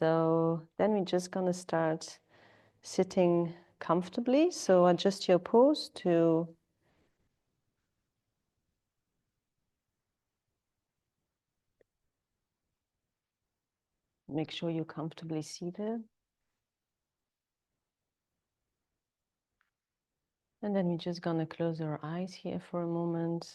So then we're just going to start sitting comfortably. So adjust your pose to make sure you're comfortably seated. And then we're just going to close our eyes here for a moment.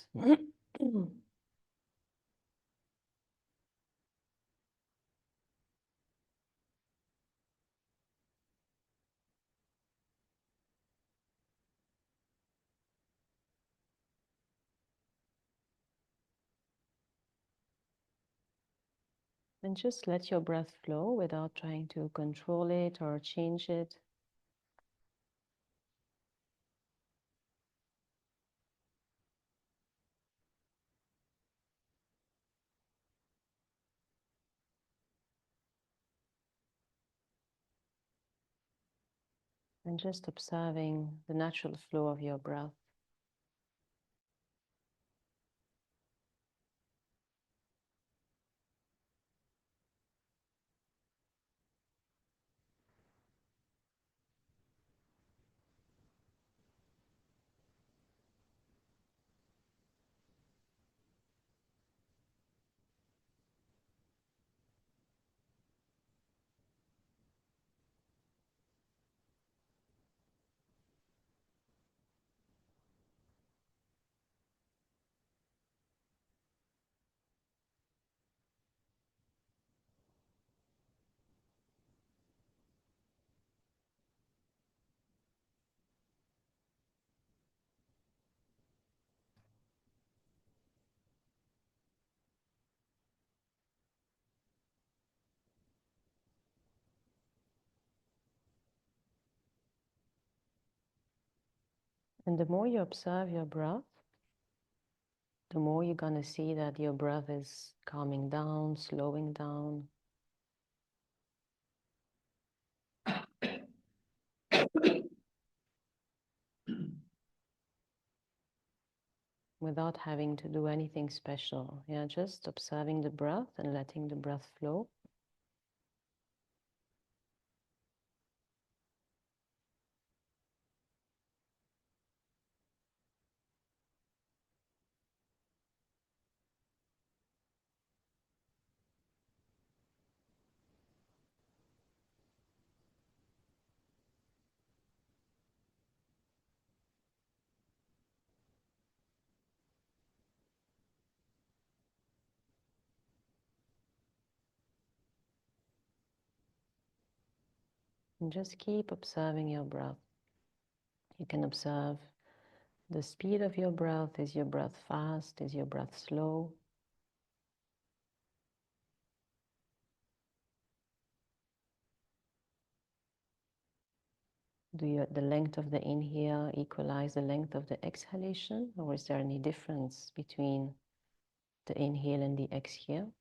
And just let your breath flow without trying to control it or change it. And just observing the natural flow of your breath. And the more you observe your breath, the more you're going to see that your breath is calming down, slowing down. Without having to do anything special. Yeah, just observing the breath and letting the breath flow. And just keep observing your breath. You can observe the speed of your breath. Is your breath fast? Is your breath slow? Do the length of the inhale equalize the length of the exhalation? Or is there any difference between the inhale and the exhale?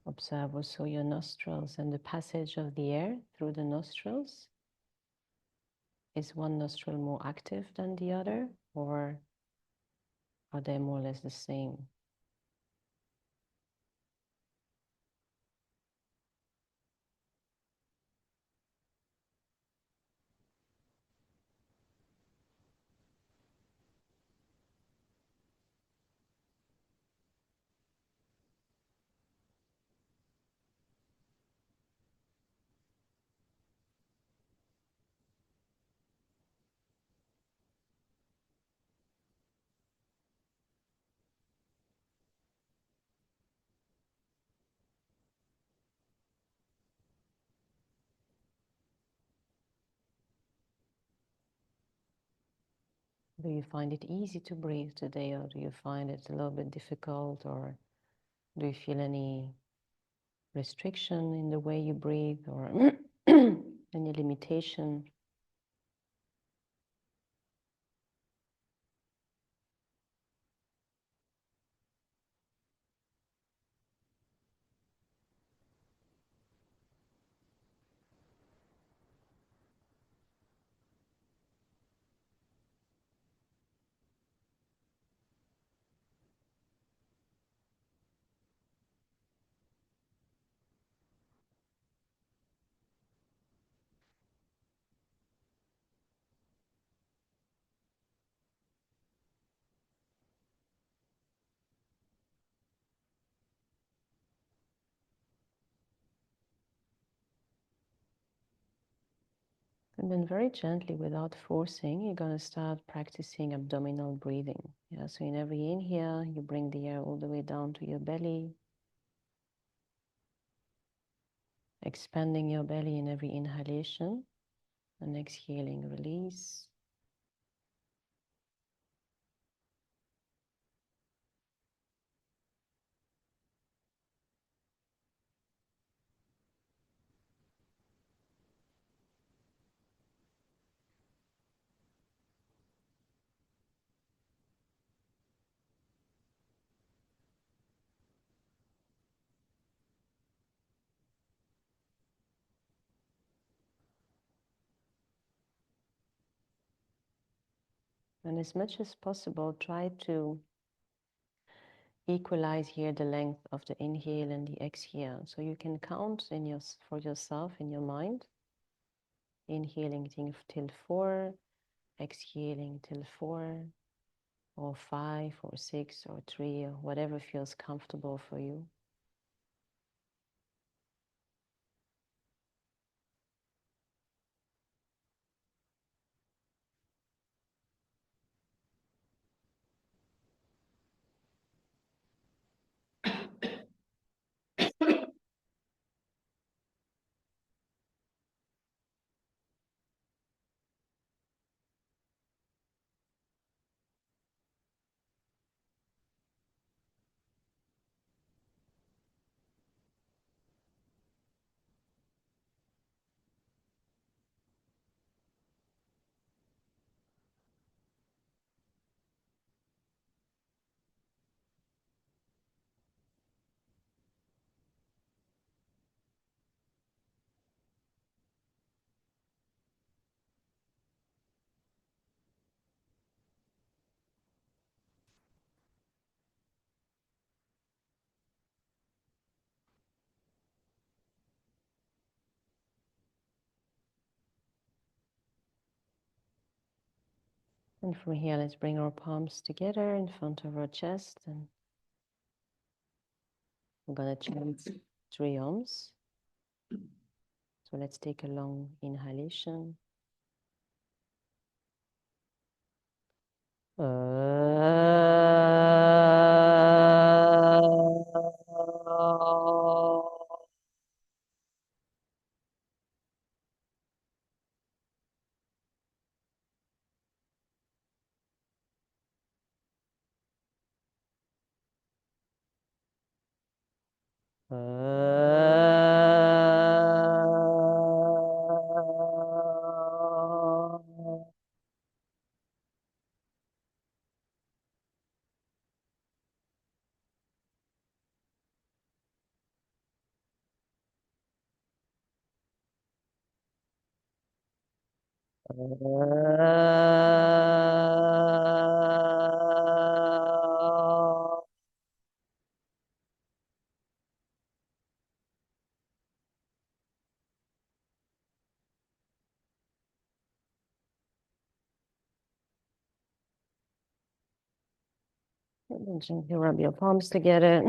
Observe also your nostrils and the passage of the air through the nostrils. Is one nostril more active than the other, or are they more or less the same? Do you find it easy to breathe today, or do you find it a little bit difficult, or do you feel any restriction in the way you breathe, or any limitation? And then very gently, without forcing, you're going to start practicing abdominal breathing. Yeah, so in every inhale, you bring the air all the way down to your belly, expanding your belly in every inhalation, and exhaling, release. And as much as possible, try to equalize here the length of the inhale and the exhale. So you can count for yourself in your mind. Inhaling till 4, exhaling till 4, or 5, or 6, or 3, or whatever feels comfortable for you. And from here, let's bring our palms together in front of our chest, and we're going to chant 3 Oms. So let's take a long inhalation. And then gently rub your palms together.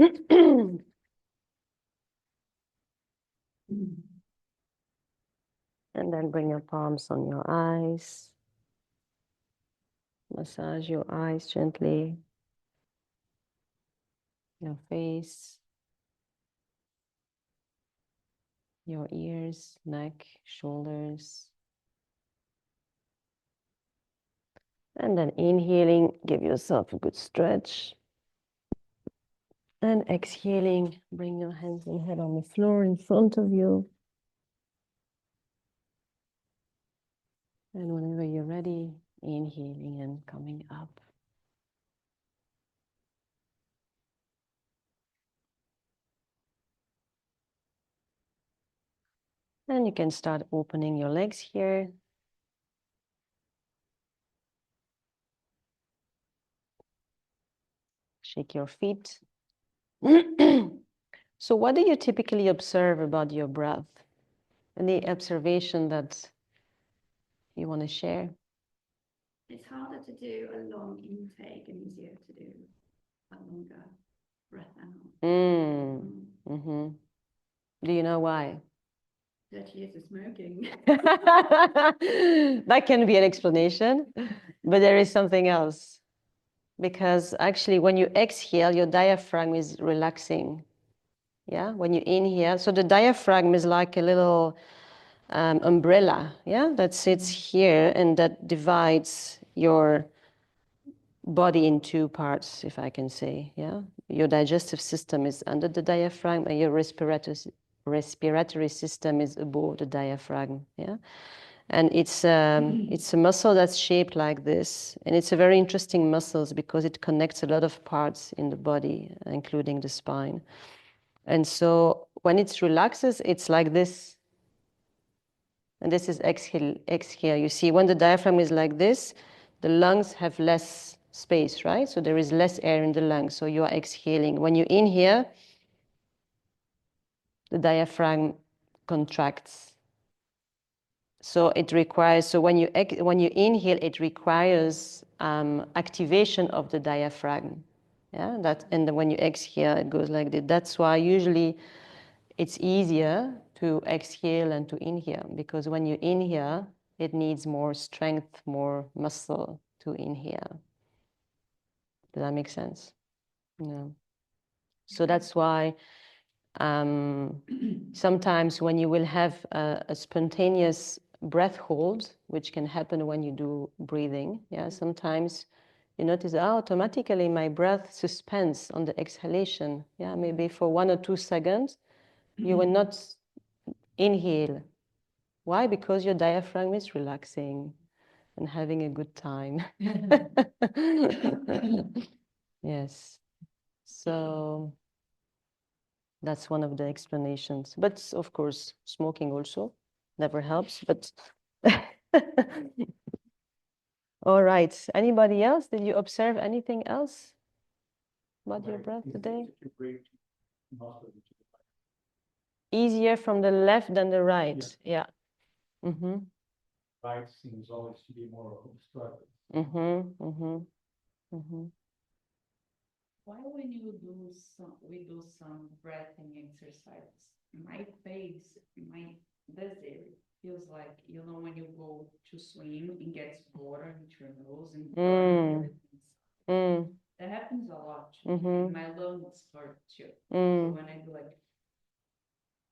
And then bring your palms on your eyes. Massage your eyes gently. Your face. Your ears, neck, shoulders. And then inhaling, give yourself a good stretch. And exhaling, bring your hands and head on the floor in front of you. And whenever you're ready, inhaling and coming up. And you can start opening your legs here. Shake your feet. So what do you typically observe about your breath? Any observation that you want to share? It's harder to do a long intake and easier to do a longer breath out. Mm-hmm. Do you know why? 30 years of smoking. That can be an explanation, but there is something else. Because actually, when you exhale, your diaphragm is relaxing. Yeah, when you inhale, so the diaphragm is like a little umbrella, yeah, that sits here and that divides your body in two parts, if I can say. Yeah, your digestive system is under the diaphragm, and your respiratory system is above the diaphragm. Yeah, and it's a muscle that's shaped like this, and it's a very interesting muscle because it connects a lot of parts in the body, including the spine. And so when it relaxes, it's like this. And this is exhale, exhale. You see, when the diaphragm is like this, the lungs have less space, right? So there is less air in the lungs. So you are exhaling. When you inhale, the diaphragm contracts. So it requires. So when you inhale, it requires activation of the diaphragm. Yeah. That, and then when you exhale, it goes like this. That's why usually it's easier to exhale and to inhale, because when you inhale, it needs more strength, more muscle to inhale. Does that make sense? No. So that's why sometimes when you will have a spontaneous breath hold, which can happen when you do breathing, yeah, sometimes you notice, oh, automatically my breath suspends on the exhalation. Yeah, maybe for 1 or 2 seconds, you will not inhale. Why? Because your diaphragm is relaxing and having a good time. Yes. So that's one of the explanations. But of course, smoking also never helps. But all right. Anybody else? Did you observe anything else about your breath today? Easier from the left than the right. Yeah. Mm-hmm. Right seems always to be more obstructed. Mm-hmm. Mm-hmm. Mm-hmm. Why when you do some breathing exercises, my face, this area feels like, you know, when you go to swim and gets water into your nose and burns everything. That happens a lot to me. And my lungs hurt too. So when I do like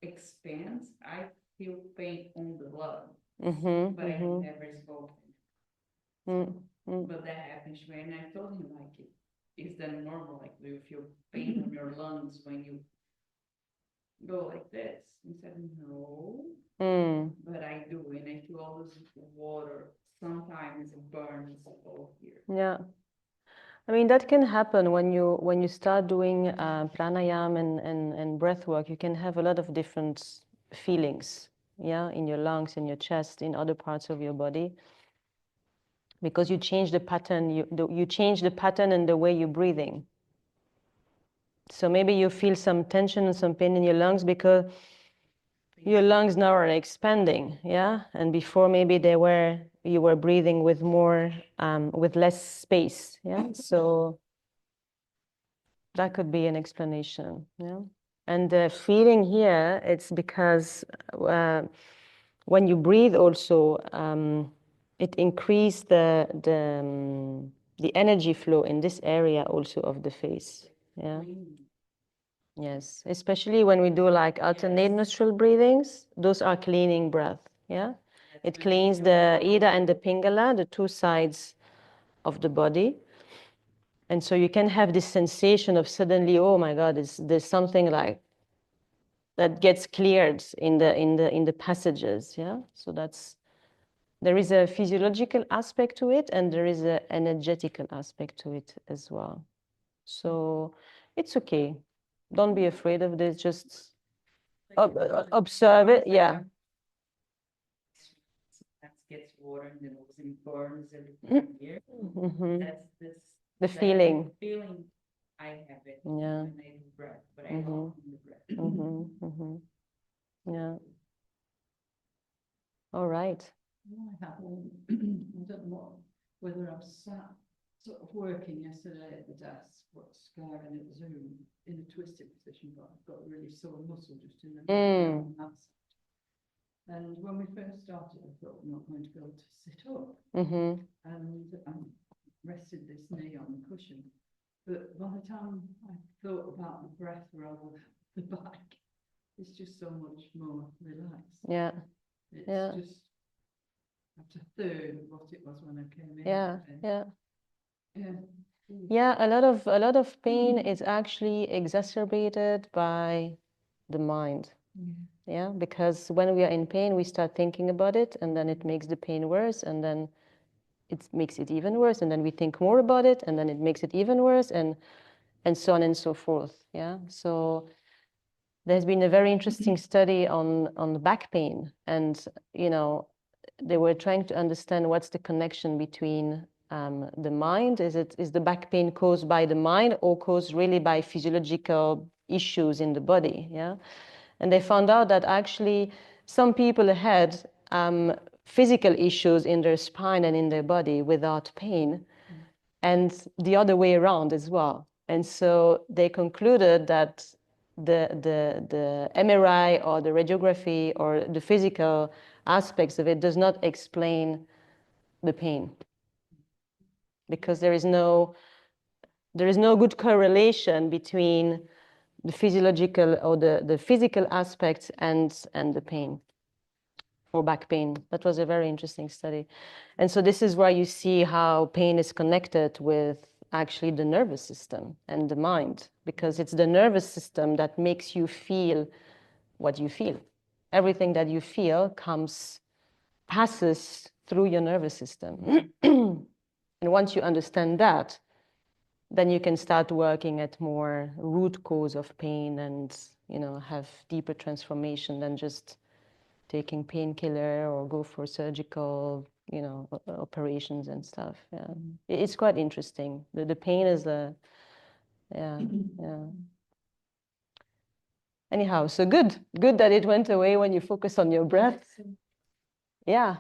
expands, I feel pain on the lung, but I never spoken. But that happens to me, and I told him, like, is that normal? Like, do you feel pain on your lungs when you go like this? He said, no, but I do, and I feel all this water. Sometimes it burns all here. Yeah. I mean, that can happen when you start doing pranayama and breath work. You can have a lot of different feelings, yeah, in your lungs, in your chest, in other parts of your body, because you change the pattern. You change the pattern and the way you're breathing. So maybe you feel some tension and some pain in your lungs because your lungs now are expanding, yeah, and before maybe you were breathing with more with less space, yeah. So that could be an explanation, yeah. And the feeling here, it's because when you breathe also, it increases the energy flow in this area also of the face, yeah. Yes, especially when we do like alternate nostril breathings, those are cleaning breath, yeah. It cleans the Ida and the Pingala, the two sides of the body. And so you can have this sensation of suddenly, oh my God, there's something like that gets cleared in the passages, yeah. So there is a physiological aspect to it, and there is an energetical aspect to it as well. So it's okay. Don't be afraid of this. Just observe it. Yeah. That gets water in the nose and burns everything here. That's the feeling. Feeling I have it Yeah. when I do breath, but I don't do the breath. Yeah. All right. I have one. I don't know whether I'm sat sort of working yesterday at the desk, and it was in a twisted position, but I've got a really sore muscle just in the back. And when we first started, I thought I'm not going to be able to sit up. Mm-hmm. And I rested this knee on the cushion. But by the time I thought about the breath rather than the back, it's just so much more relaxed. Yeah. It's Yeah. just at a third of what it was when I came in. Yeah. Yeah. Yeah. Yeah, a lot of pain is actually exacerbated by the mind. Yeah, because when we are in pain, we start thinking about it, and then it makes the pain worse, and then it makes it even worse, and then we think more about it, and then it makes it even worse, and so on and so forth. Yeah, so there's been a very interesting study on the back pain, and they were trying to understand what's the connection between the mind. Is the back pain caused by the mind or caused really by physiological issues in the body? Yeah, and they found out that actually some people had physical issues in their spine and in their body without pain, and the other way around as well. And so they concluded that the MRI or the radiography or the physical aspects of it does not explain the pain, because there is no good correlation between the physiological or the physical aspects and the pain or back pain. That was a very interesting study. And so this is where you see how pain is connected with actually the nervous system and the mind, because it's the nervous system that makes you feel what you feel. Everything that you feel passes through your nervous system. And once you understand that, then you can start working at more root cause of pain and have deeper transformation than just taking painkiller or go for surgical operations and stuff. Yeah, it's quite interesting. The pain is yeah. Anyhow, so good that it went away when you focus on your breath. Yeah.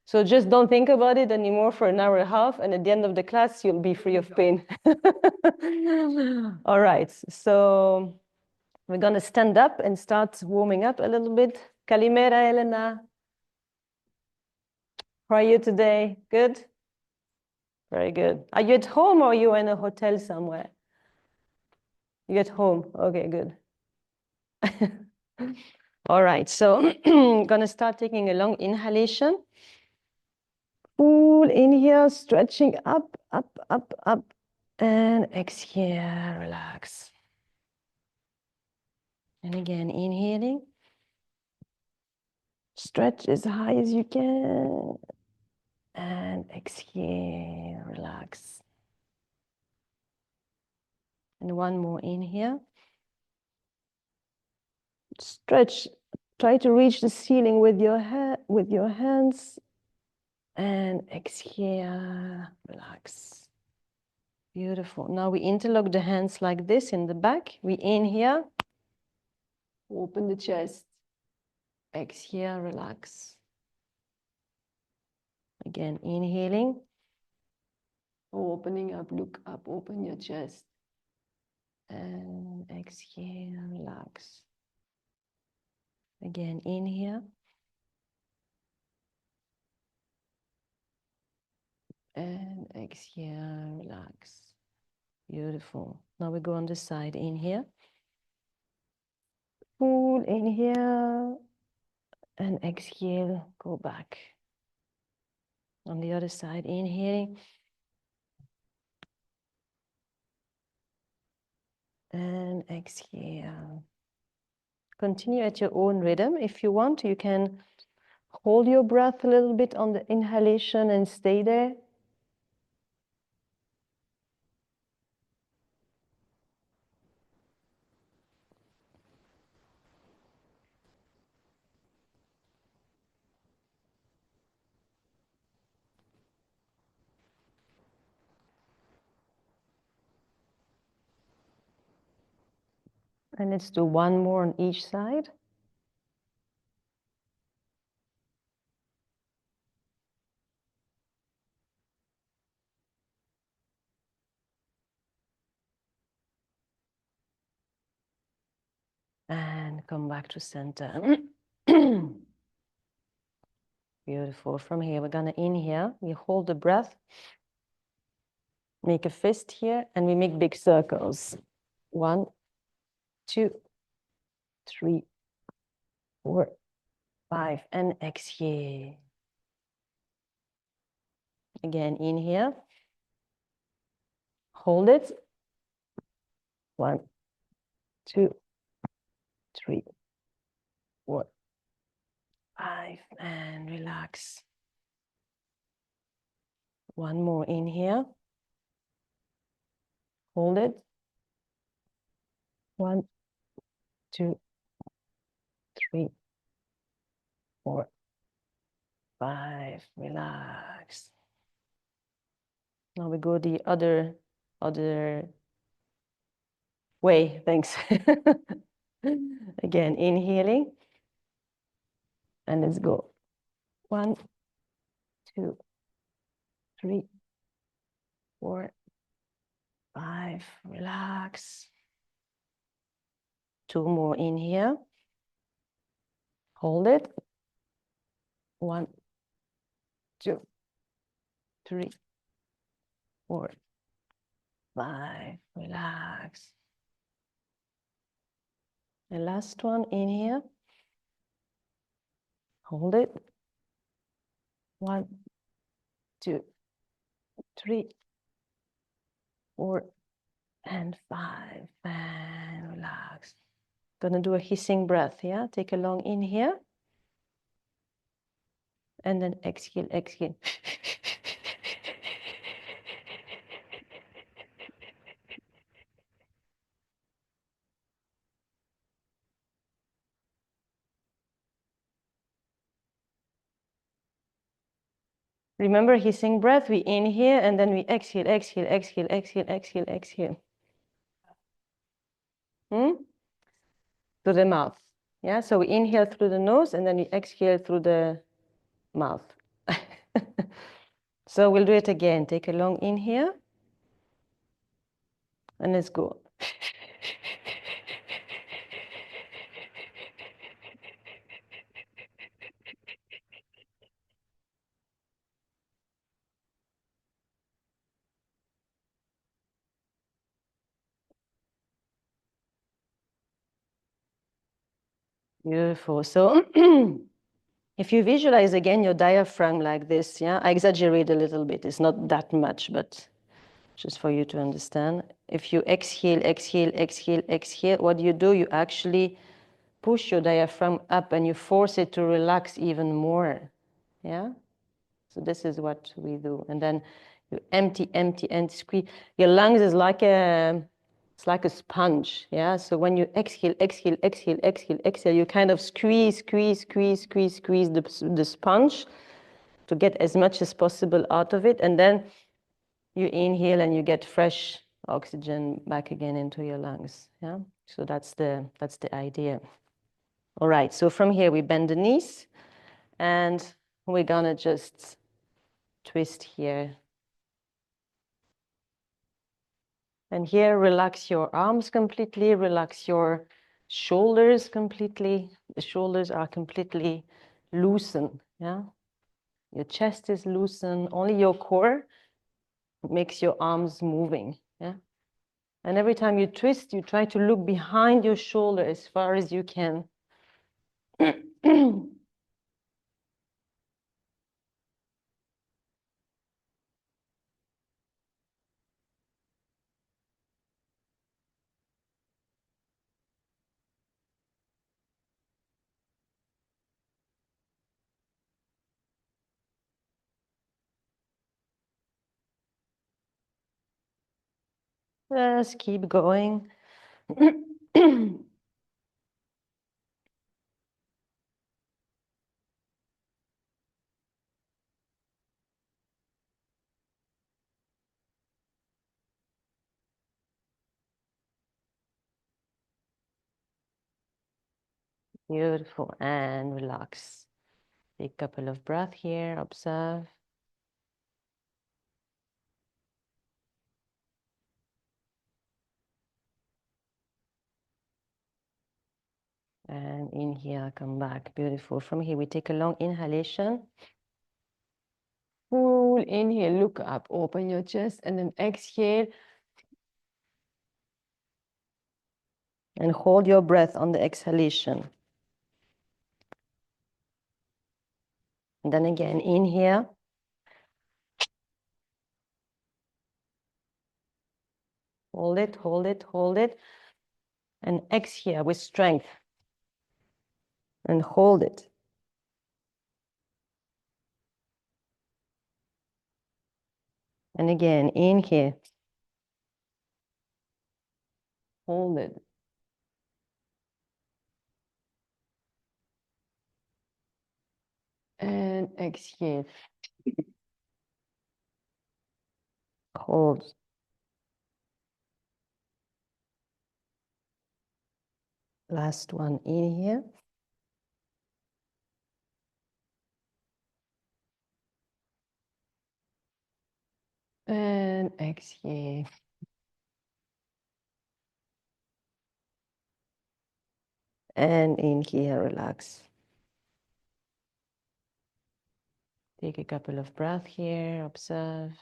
So just don't think about it anymore for an hour and a half, and at the end of the class, you'll be free of pain. All right, so we're going to stand up and start warming up a little bit. Kalimera, Elena. How are you today? Good? Very good. Are you at home or are you in a hotel somewhere? You're at home. Okay, good. All right, so I'm going to start taking a long inhalation. Full inhale, stretching up, and exhale, relax. And again, inhaling. Stretch as high as you can. And exhale, relax. And one more inhale. Stretch. Try to reach the ceiling with your hands. And exhale, relax. Beautiful. Now we interlock the hands like this in the back. We inhale. Open the chest. Exhale, relax. Again, inhaling. Opening up, look up, open your chest. And exhale, relax. Again, inhale. And exhale, relax. Beautiful. Now we go on this side. Inhale. Full inhale. And exhale, go back. On the other side, inhaling. And exhale. Continue at your own rhythm. If you want, you can hold your breath a little bit on the inhalation and stay there. And let's do one more on each side. And come back to center. Beautiful. From here, we're gonna inhale. We hold the breath. Make a fist here, and we make big circles. 1, 2, 3, 4, 5, and exhale. Again, inhale. Hold it. 1, 2, 3, 4, 5, and relax. One more inhale. Hold it. 1, 2, 3, 4, 5. Relax. Now we go the other way. Thanks. Again, inhaling. And let's go. 1, 2, 3, 4, 5. Relax. 2 more inhale. Hold it. 1, 2, 3, 4, 5. Relax. The last one, inhale. Hold it. 1, 2, 3, 4, and 5. And relax. Gonna do a hissing breath, yeah? Take a long inhale. And then exhale, exhale. Remember hissing breath, we inhale and then we exhale, exhale, exhale, exhale, exhale, exhale. To the mouth. Yeah, so we inhale through the nose and then we exhale through the mouth. So we'll do it again. Take a long inhale. And let's go. Beautiful. So if you visualize again your diaphragm like this, yeah, I exaggerate a little bit. It's not that much, but just for you to understand. If you exhale, exhale, exhale, exhale, what you do, you actually push your diaphragm up and you force it to relax even more. Yeah? So this is what we do. And then you empty, empty, and squeeze. Your lungs is like it's like a sponge. Yeah. So when you exhale, exhale, exhale, exhale, exhale, you kind of squeeze, squeeze, squeeze, squeeze, squeeze the sponge to get as much as possible out of it. And then you inhale and you get fresh oxygen back again into your lungs. Yeah. So that's the idea. All right. So from here we bend the knees, and we're gonna just twist here. And here, relax your arms completely, relax your shoulders completely. The shoulders are completely loosened, yeah? Your chest is loosened, only your core makes your arms moving, yeah? And every time you twist, you try to look behind your shoulder as far as you can. Just keep going. Beautiful, and relax. Take a couple of breaths here, observe. And inhale, come back. Beautiful. From here, we take a long inhalation. Full inhale, look up, open your chest, and then exhale. And hold your breath on the exhalation. And then again, inhale. Hold it, hold it, hold it. And exhale with strength. And hold it. And again, inhale. Hold it. And exhale. Hold. Last one, inhale. And exhale. And inhale, relax. Take a couple of breaths here, observe.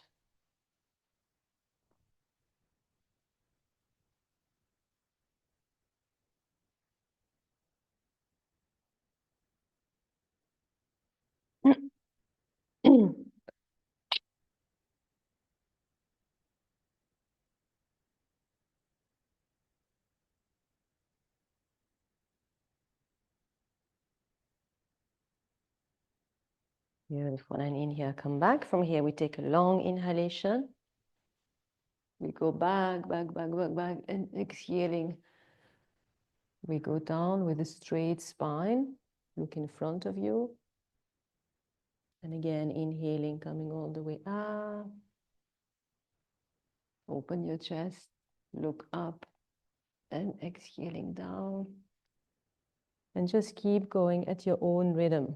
Beautiful. And inhale, come back. From here, we take a long inhalation. We go back, back, back, back, back, and exhaling. We go down with a straight spine. Look in front of you. And again, inhaling, coming all the way up. Open your chest, look up, and exhaling down. And just keep going at your own rhythm.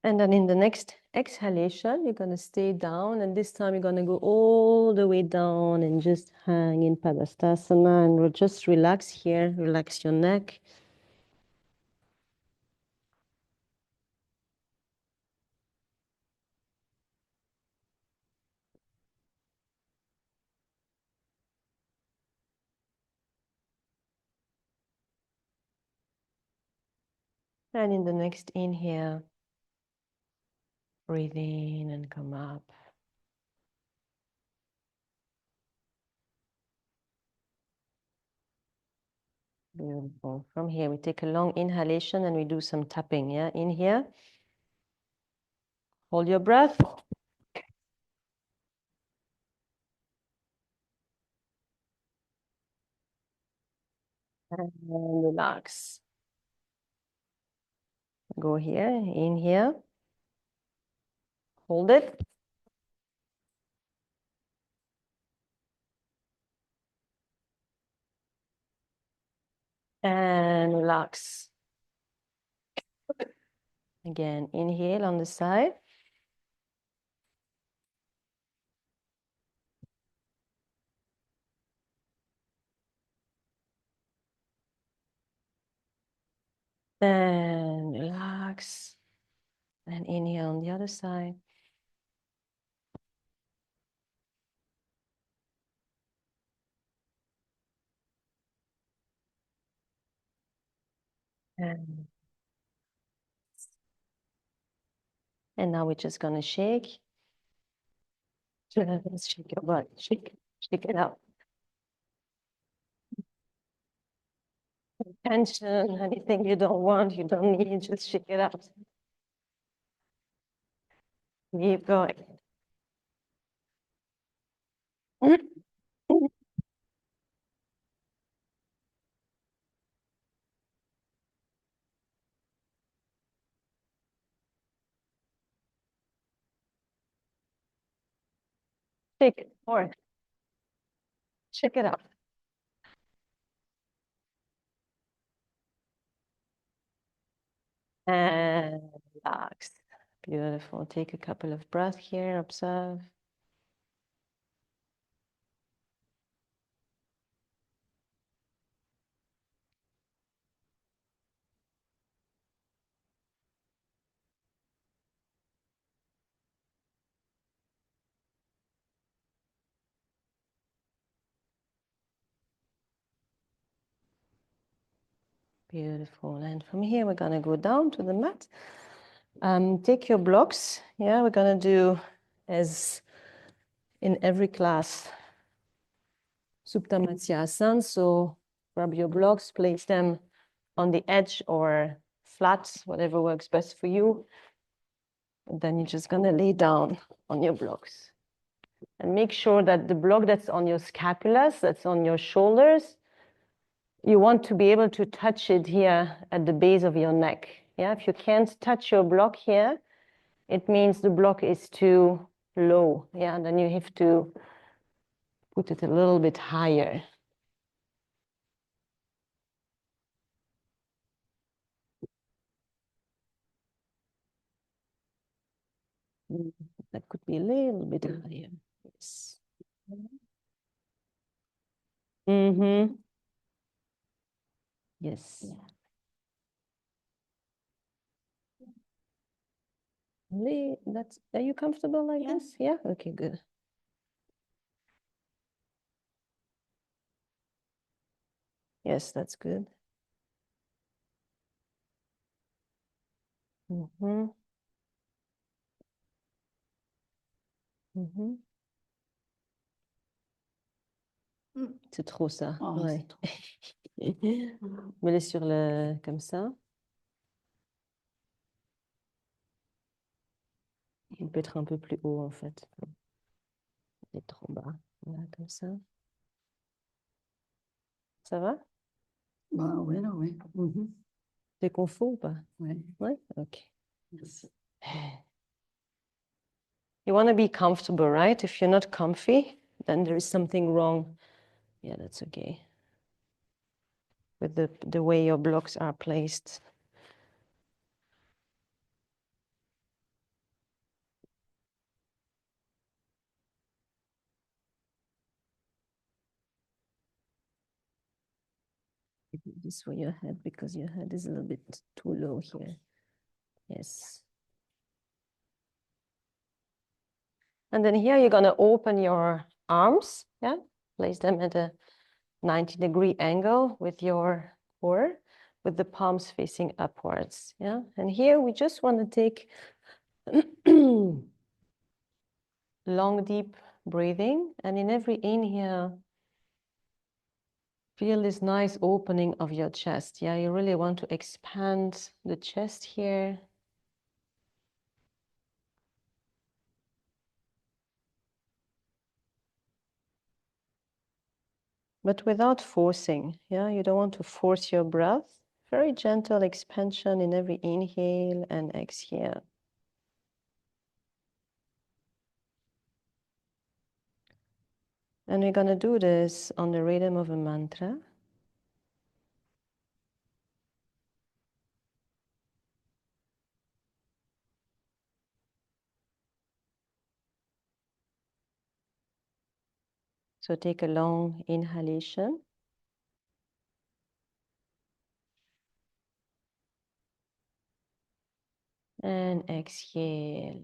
And then in the next exhalation, you're going to stay down. And this time you're going to go all the way down and just hang in Padastasana. And we'll just relax here. Relax your neck. And in the next inhale, breathe in and come up. Beautiful. From here, we take a long inhalation and we do some tapping. Yeah, in here. Hold your breath. And relax. Go here, in here. Hold it. And relax. Again, inhale on the side. And relax. And inhale on the other side. And now we're just going to shake. Just shake your butt. Shake it out. Tension, anything you don't want, you don't need, just shake it out. Keep going. Shake it, or check it out. And relax. Beautiful. Take a couple of breaths here, observe. Beautiful. And from here, we're going to go down to the mat. Take your blocks. Yeah, we're going to do as in every class, Supta Matsyasana. So grab your blocks, place them on the edge or flat, whatever works best for you. And then you're just going to lay down on your blocks. And make sure that the block that's on your scapulas, that's on your shoulders, you want to be able to touch it here at the base of your neck. Yeah, if you can't touch your block here, it means the block is too low. Yeah, and then you have to put it a little bit higher. That could be a little bit higher. Yes. Mm-hmm. Yes. That's, are you comfortable like this? Yeah. Okay, good. Yes, that's good. Mm-hmm. Mm-hmm. C'est trop ça. Oh, ouais. Mets-les sur le, comme ça. Il peut être un peu plus haut en fait. Il est trop bas. Voilà, comme ça. Ça va? Bah ouais, ouais. T'es confort ou pas? Ouais. Ouais? Ok. Merci. You want to be comfortable, right? If you're not comfy, then there is something wrong. Yeah, that's okay. With the way your blocks are placed. This for your head because your head is a little bit too low here. Yes. And then here you're going to open your arms. Yeah. Place them at a 90-degree angle with your core, with the palms facing upwards. Yeah. And here we just want to take long, deep breathing. And in every inhale, feel this nice opening of your chest. Yeah, you really want to expand the chest here. But without forcing. Yeah, you don't want to force your breath. Very gentle expansion in every inhale and exhale. And we're going to do this on the rhythm of a mantra. So take a long inhalation. And exhale.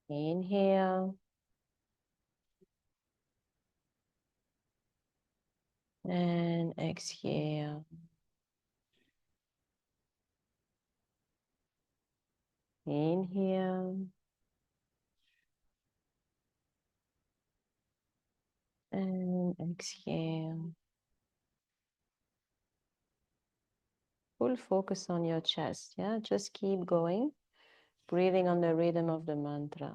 Inhale. And exhale. Inhale. And exhale. Full focus on your chest. Yeah, just keep going. Breathing on the rhythm of the mantra.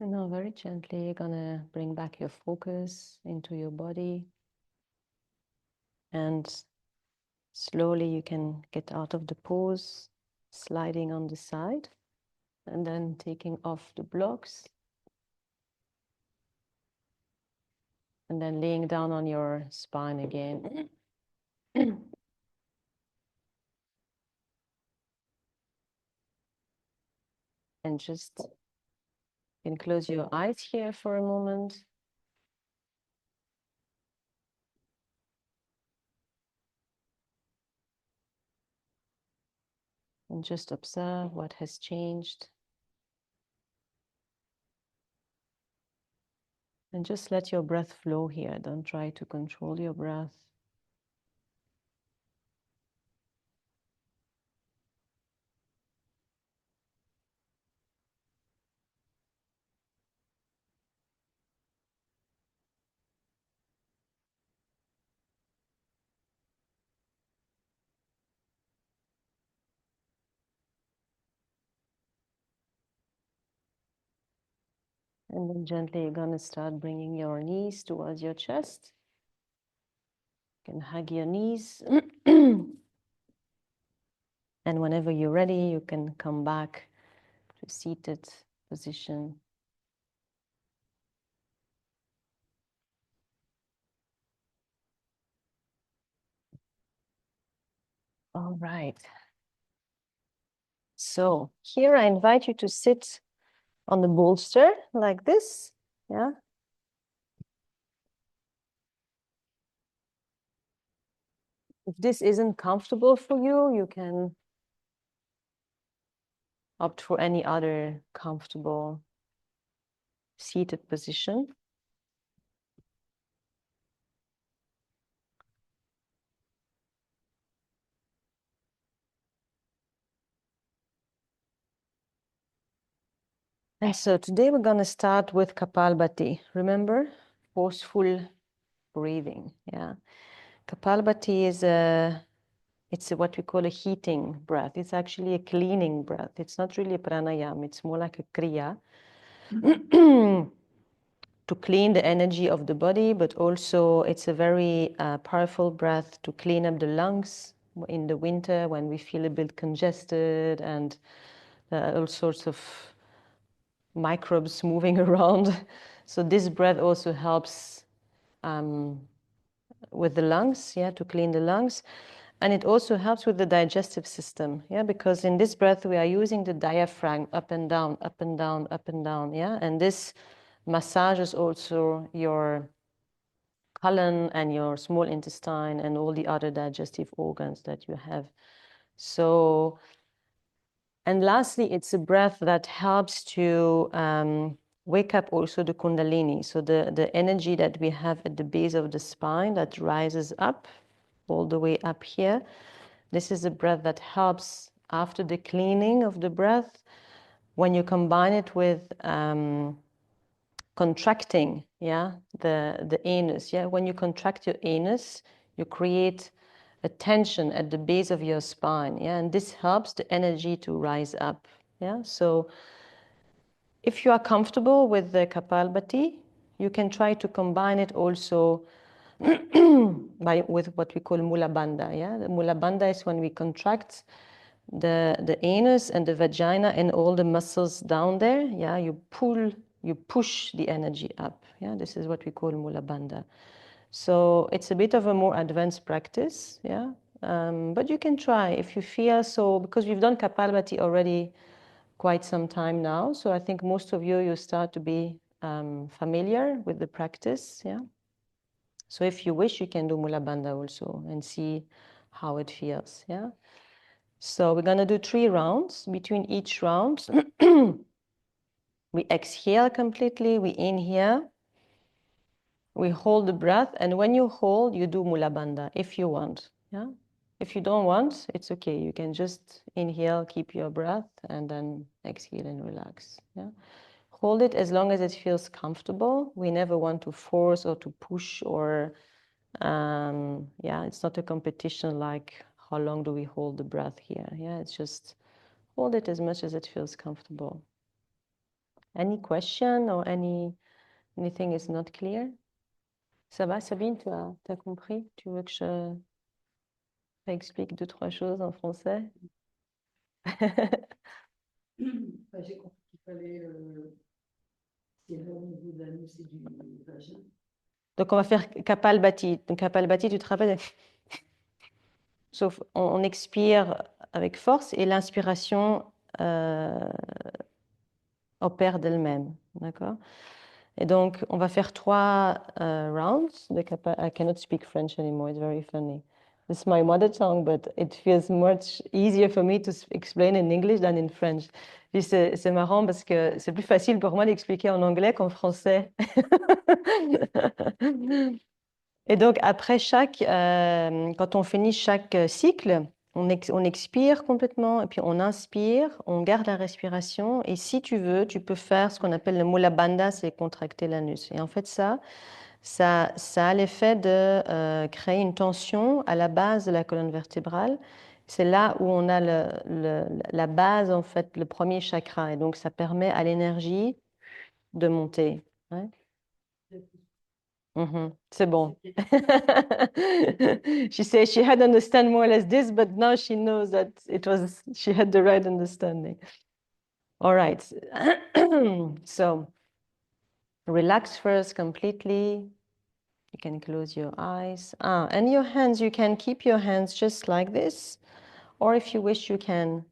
And now very gently, you're gonna bring back your focus into your body. And slowly you can get out of the pose, sliding on the side, and then taking off the blocks. And then laying down on your spine again. And just you can close your eyes here for a moment. And just observe what has changed. And just let your breath flow here. Don't try to control your breath. And then gently you're going to start bringing your knees towards your chest. You can hug your knees. And whenever you're ready, you can come back to seated position. All right. So here I invite you to sit on the bolster like this. Yeah. If this isn't comfortable for you, you can opt for any other comfortable seated position. And so today we're going to start with Kapalbhati. Remember, forceful breathing. Yeah, Kapalbhati is what we call a heating breath. It's actually a cleaning breath. It's not really a pranayama. It's more like a kriya to clean the energy of the body, but also it's a very powerful breath to clean up the lungs in the winter when we feel a bit congested and all sorts of microbes moving around. So this breath also helps with the lungs, yeah, to clean the lungs. And it also helps with the digestive system, yeah, because in this breath we are using the diaphragm up and down, up and down, up and down, yeah. And this massages also your colon and your small intestine and all the other digestive organs that you have. So, and lastly, it's a breath that helps to wake up also the kundalini. So the energy that we have at the base of the spine that rises up all the way up here. This is a breath that helps after the cleaning of the breath. When you combine it with contracting, yeah, the anus, yeah. When you contract your anus, you create a tension at the base of your spine, yeah, and this helps the energy to rise up, yeah. So if you are comfortable with the Kapalbhati, you can try to combine it also with what we call Mula Bandha, yeah. The Mula Bandha is when we contract the anus and the vagina and all the muscles down there, yeah, you push the energy up, yeah. This is what we call Mula Bandha. So it's a bit of a more advanced practice, yeah, but you can try if you feel so, because we've done Kapalbhati already quite some time now, so I think most of you start to be familiar with the practice, yeah. So if you wish, you can do Mula Bandha also and see how it feels, yeah. So we're going to do 3 rounds. Between each round, we exhale completely, we inhale, we hold the breath, and when you hold, you do Mula Bandha if you want. Yeah? If you don't want, it's okay. You can just inhale, keep your breath, and then exhale and relax. Yeah? Hold it as long as it feels comfortable. We never want to force or to push or, yeah, it's not a competition like how long do we hold the breath here. Yeah, it's just hold it as much as it feels comfortable. Any question or anything is not clear? Ça va, Sabine, tu as compris? Tu veux que je explique 2-3 choses en français? J'ai compris qu'il fallait tirer au niveau de l'anus et du vagin. Donc, on va faire Kapalbhati. Donc, Kapalbhati, tu te rappelles? Sauf, on expire avec force et l'inspiration opère d'elle-même. D'accord? Et donc, on va faire 3 rounds de I cannot speak French anymore. It's very funny. This is my mother tongue, but it feels much easier for me to explain in English than in French. C'est marrant parce que c'est plus facile pour moi d'expliquer en anglais qu'en français. Et donc, après quand on finit chaque cycle, on expire complètement et puis on inspire, on garde la respiration. Et si tu veux, tu peux faire ce qu'on appelle le mula bandha, c'est contracter l'anus. Et en fait, ça a l'effet de créer une tension à la base de la colonne vertébrale. C'est là où on a la base, en fait, le premier chakra. Et donc, ça permet à l'énergie de monter. Ouais. C'est bon. She said she had understand more or less this, but now she knows that she had the right understanding. All right. So relax first completely. You can close your eyes. And your hands, you can keep your hands just like this. Or if you wish, you can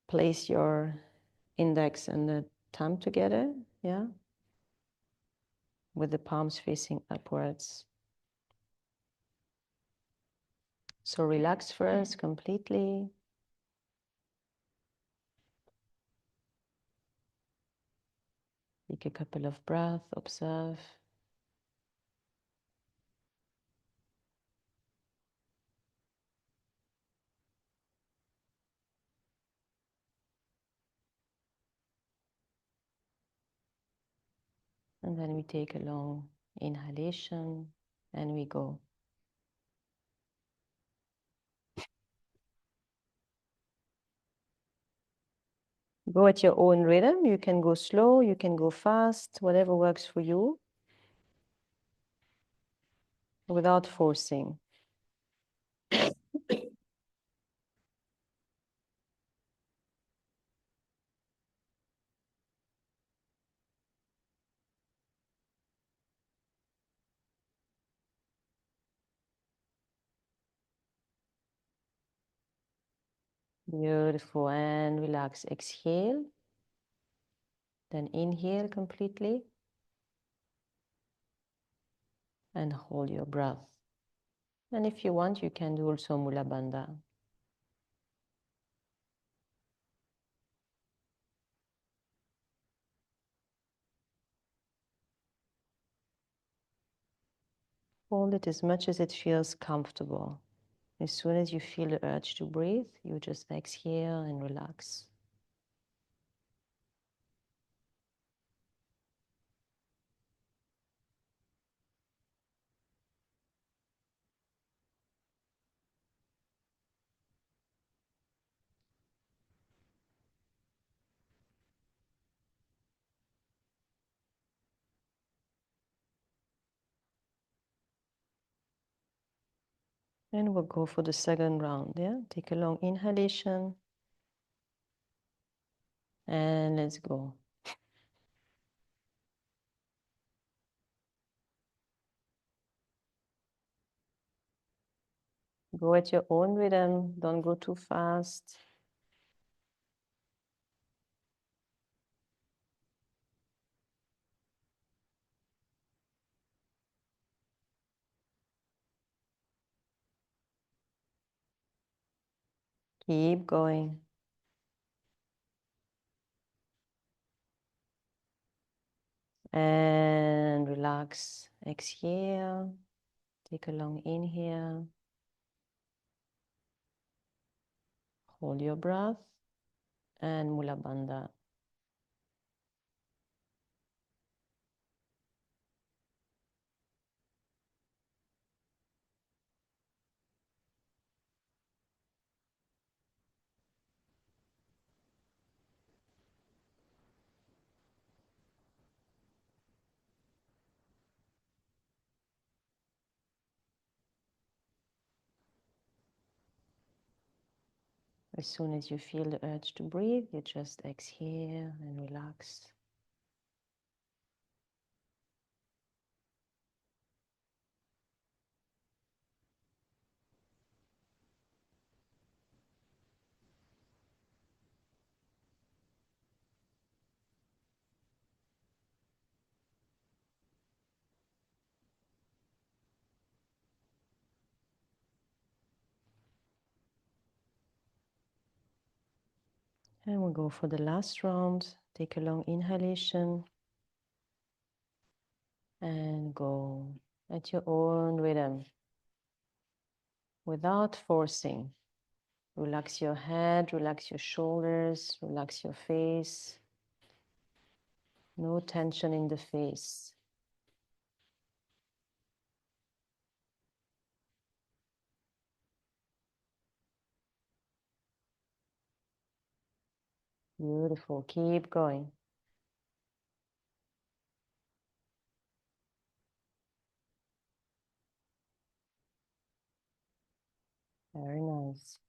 place your index and the thumb together. Yeah. With the palms facing upwards. So relax first completely. Take a couple of breaths, observe. And then we take a long inhalation and we go. Go at your own rhythm. You can go slow, you can go fast, whatever works for you, without forcing. Beautiful. And relax. Exhale. Then inhale completely. And hold your breath. And if you want, you can do also Mula Bandha. Hold it as much as it feels comfortable. As soon as you feel the urge to breathe, you just exhale and relax. And we'll go for the second round. Yeah, take a long inhalation. And let's go. Go at your own rhythm. Don't go too fast. Keep going. And relax. Exhale. Take a long inhale. Hold your breath. And Mula Bandha. As soon as you feel the urge to breathe, you just exhale and relax. And we'll go for the last round. Take a long inhalation and go at your own rhythm without forcing. Relax your head, relax your shoulders, relax your face. No tension in the face. Beautiful. Keep going. Very nice.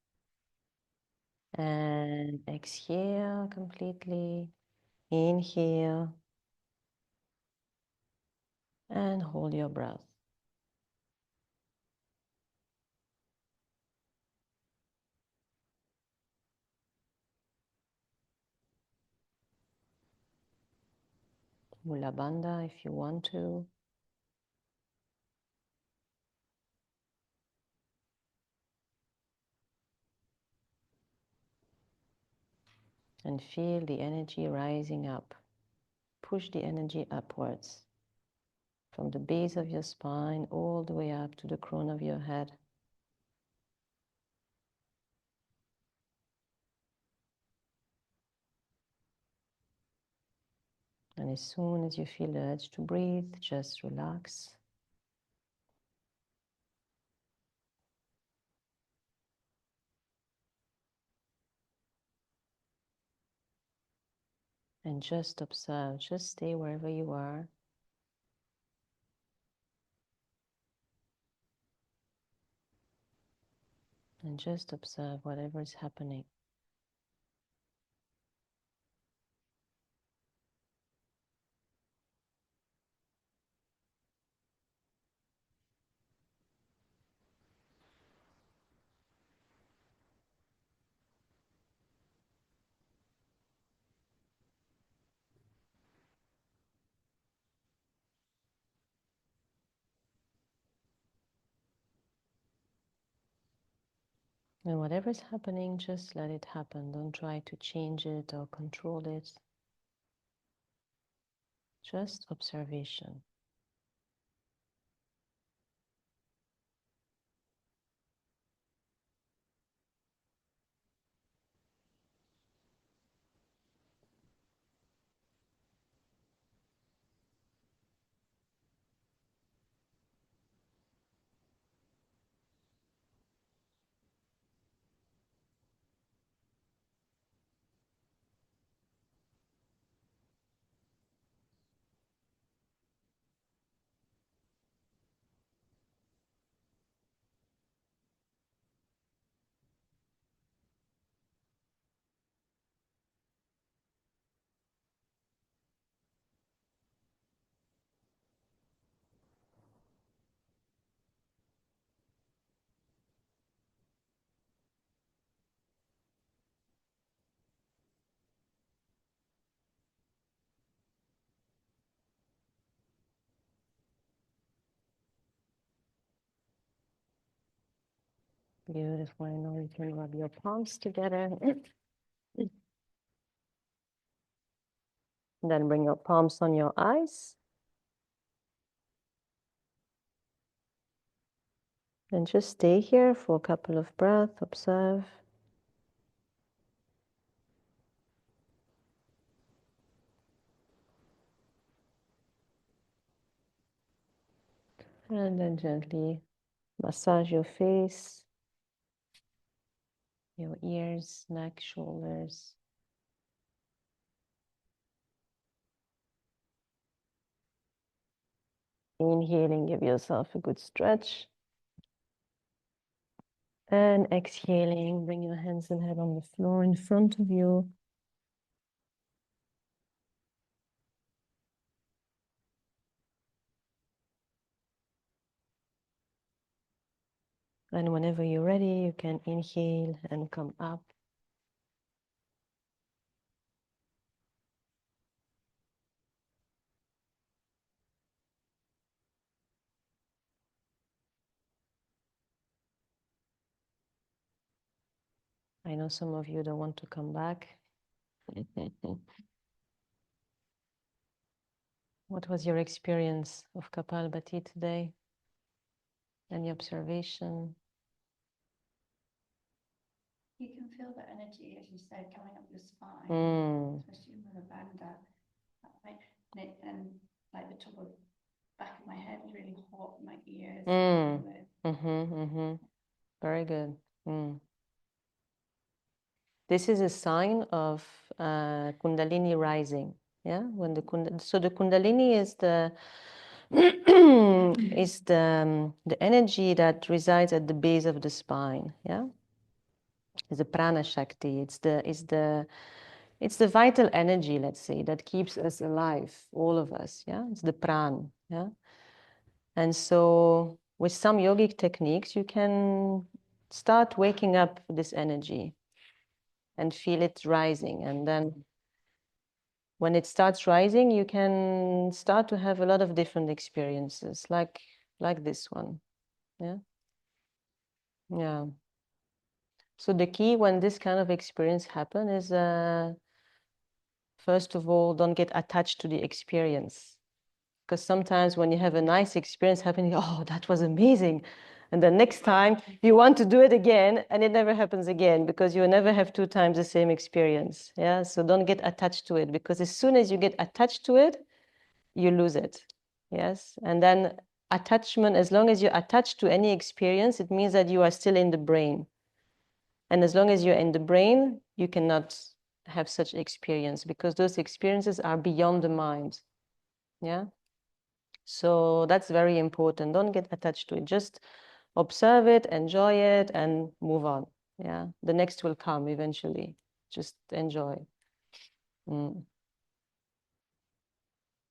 And exhale completely. Inhale. And hold your breath. Mula Bandha if you want to. And feel the energy rising up. Push the energy upwards from the base of your spine all the way up to the crown of your head. And as soon as you feel the urge to breathe, just relax. And just observe, just stay wherever you are. And just observe whatever is happening. And whatever is happening, just let it happen. Don't try to change it or control it. Just observation. Beautiful. Now you can rub your palms together. Then bring your palms on your eyes. And just stay here for a couple of breaths. Observe. And then gently massage your face, your ears, neck, shoulders. Inhaling, give yourself a good stretch. And exhaling, bring your hands and head on the floor in front of you. And whenever you're ready, you can inhale and come up. I know some of you don't want to come back. What was your experience of Kapalbhati today? Any observation? You can feel the energy, as you said, coming up your spine, especially with the bandha. And like the top of back of my head is really hot, my ears. Very good. This is a sign of Kundalini rising. Yeah, when the Kundalini is the the energy that resides at the base of the spine. Yeah, it's the prana shakti. It's the vital energy, let's say, that keeps us alive, all of us. Yeah, it's the pran. Yeah, and so with some yogic techniques, you can start waking up this energy and feel it rising, and then when it starts rising, you can start to have a lot of different experiences, like this one. Yeah. So the key when this kind of experience happen is, first of all, don't get attached to the experience. Because sometimes when you have a nice experience happening, oh, that was amazing. And the next time you want to do it again, and it never happens again, because you never have 2 times the same experience. Yeah. So don't get attached to it, because as soon as you get attached to it, you lose it. Yes. And then attachment, as long as you're attached to any experience, it means that you are still in the brain. And as long as you're in the brain, you cannot have such experience, because those experiences are beyond the mind. Yeah. So that's very important. Don't get attached to it. Just observe it, enjoy it, and move on. Yeah. The next will come eventually. Just enjoy.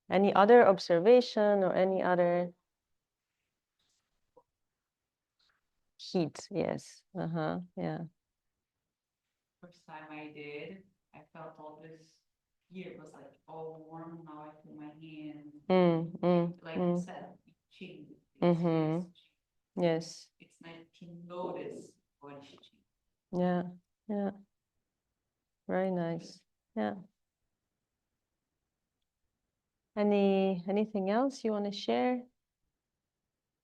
Any other observation or any other? Heat, yes. Yeah. First time I did, I felt all this here was like all warm. Now I feel my hand, like you said, itching. Yes. It's nice to notice what is itching. Yeah, yeah. Very nice. Yeah. Anything else you want to share?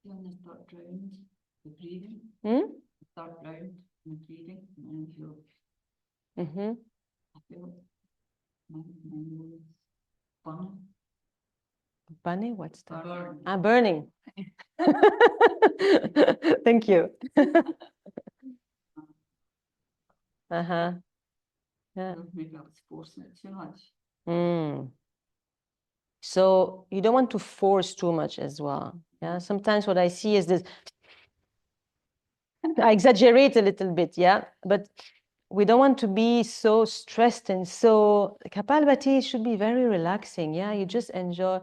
You want to start round the breathing? Start round the breathing, and feel. I feel my nose burning. Bunny, what's that? Burning. Burning. Thank you. Yeah. Maybe I was forcing it too much. So you don't want to force too much as well. Yeah. Sometimes what I see is this. I exaggerate a little bit, yeah, but we don't want to be so stressed, and so Kapalbhati should be very relaxing. Yeah, you just enjoy.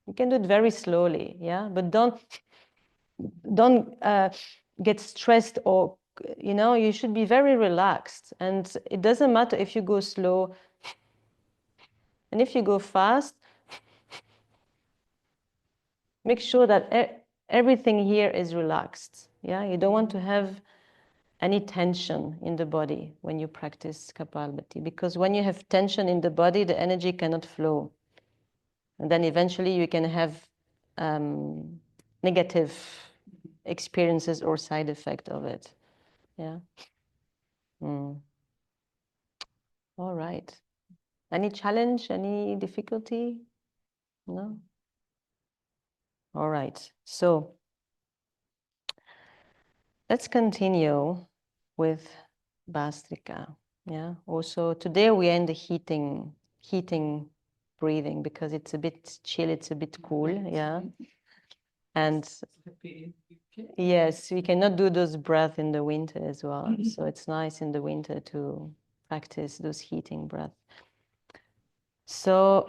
You can do it very slowly, yeah, but don't get stressed, or you should be very relaxed. And it doesn't matter if you go slow, and if you go fast, make sure that everything here is relaxed. Yeah, you don't want to have any tension in the body when you practice Kapalbhati, because when you have tension in the body, the energy cannot flow, and then eventually you can have negative experiences or side effect of it. Yeah. All right. Any challenge, any difficulty? No? All right. So let's continue with Bastrika. Yeah. Also, today we end the heating breathing, because it's a bit chill, it's a bit cool. Yeah. And Yes, we cannot do those breaths in the winter as well. So it's nice in the winter to practice those heating breaths. So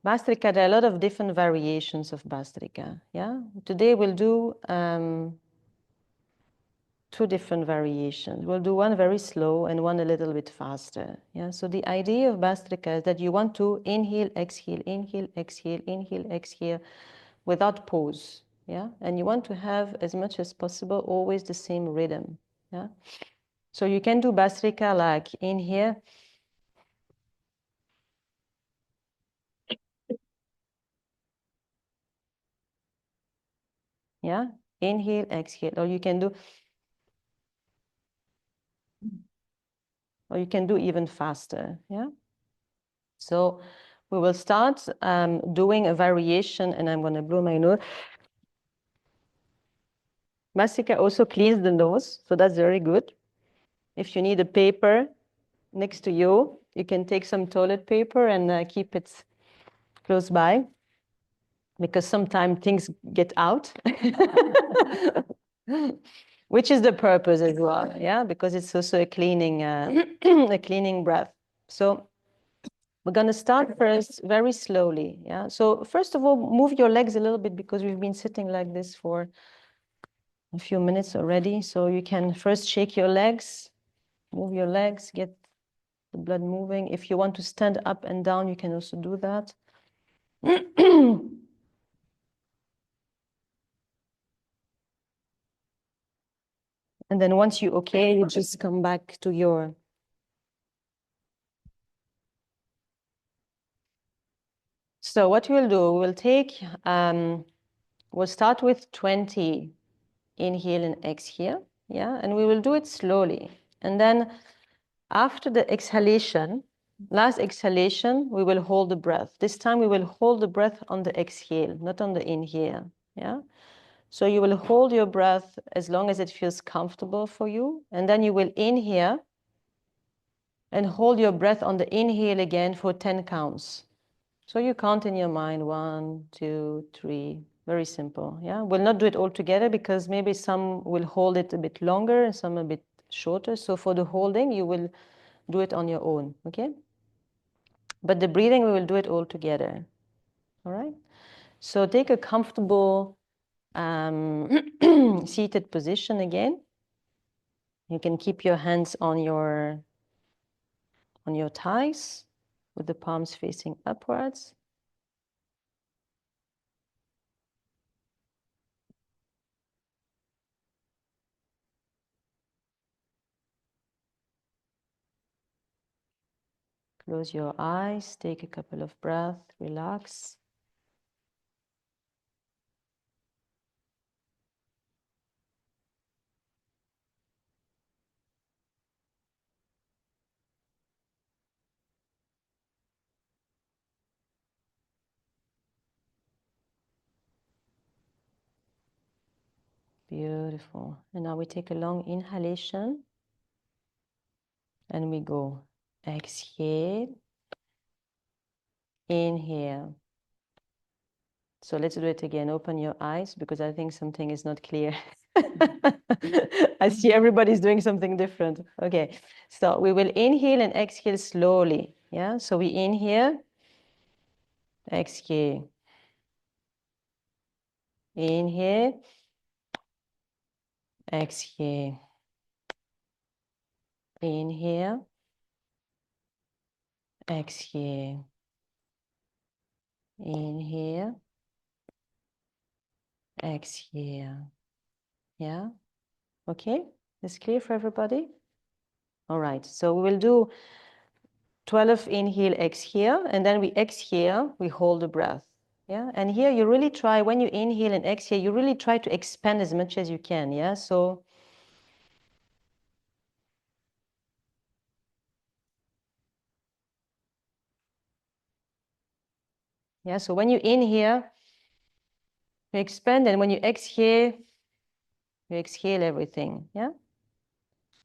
Bastrika, there are a lot of different variations of Bastrika. Yeah, today we'll do 2 different variations. We'll do one very slow and one a little bit faster. Yeah. So the idea of Bastrika is that you want to inhale, exhale, inhale, exhale, inhale, exhale, without pause. Yeah. And you want to have as much as possible always the same rhythm. Yeah. So you can do Bastrika like in here. Yeah. Inhale, exhale. Or you can do even faster. Yeah. So we will start doing a variation, and I'm going to blow my nose. Bastrika also cleans the nose, so that's very good. If you need a paper next to you, you can take some toilet paper and keep it close by, because sometimes things get out, which is the purpose as well, yeah, because it's also a cleaning, a cleaning breath. So we're going to start first very slowly, yeah. So first of all, move your legs a little bit, because we've been sitting like this for a few minutes already. So you can first shake your legs, move your legs, get the blood moving. If you want to stand up and down, you can also do that. And then once you're okay, you just come back to your... So what we'll do, we'll start with 20 inhale and exhale, yeah? And we will do it slowly. And then after the exhalation, last exhalation, we will hold the breath. This time we will hold the breath on the exhale, not on the inhale, yeah? So you will hold your breath as long as it feels comfortable for you. And then you will inhale and hold your breath on the inhale again for 10 counts. So you count in your mind 1, 2, 3, very simple. Yeah, we'll not do it all together, because maybe some will hold it a bit longer and some a bit shorter. So for the holding, you will do it on your own, okay? But the breathing, we will do it all together. All right? So take a comfortable seated position again. You can keep your hands on your thighs with the palms facing upwards. Close your eyes, take a couple of breaths, relax. Beautiful. And now we take a long inhalation and we go exhale, inhale. So let's do it again. Open your eyes, because I think something is not clear. I see everybody's doing something different. Okay, so we will inhale and exhale slowly. Yeah, so we inhale, exhale, inhale, exhale, inhale, exhale, inhale, exhale. Yeah, okay, it's clear for everybody? All right, so we will do 12 inhale, exhale, and then we exhale, we hold the breath. Yeah, and here you really try, when you inhale and exhale, you really try to expand as much as you can. Yeah, so yeah, so when you inhale, you expand, and when you exhale everything. Yeah.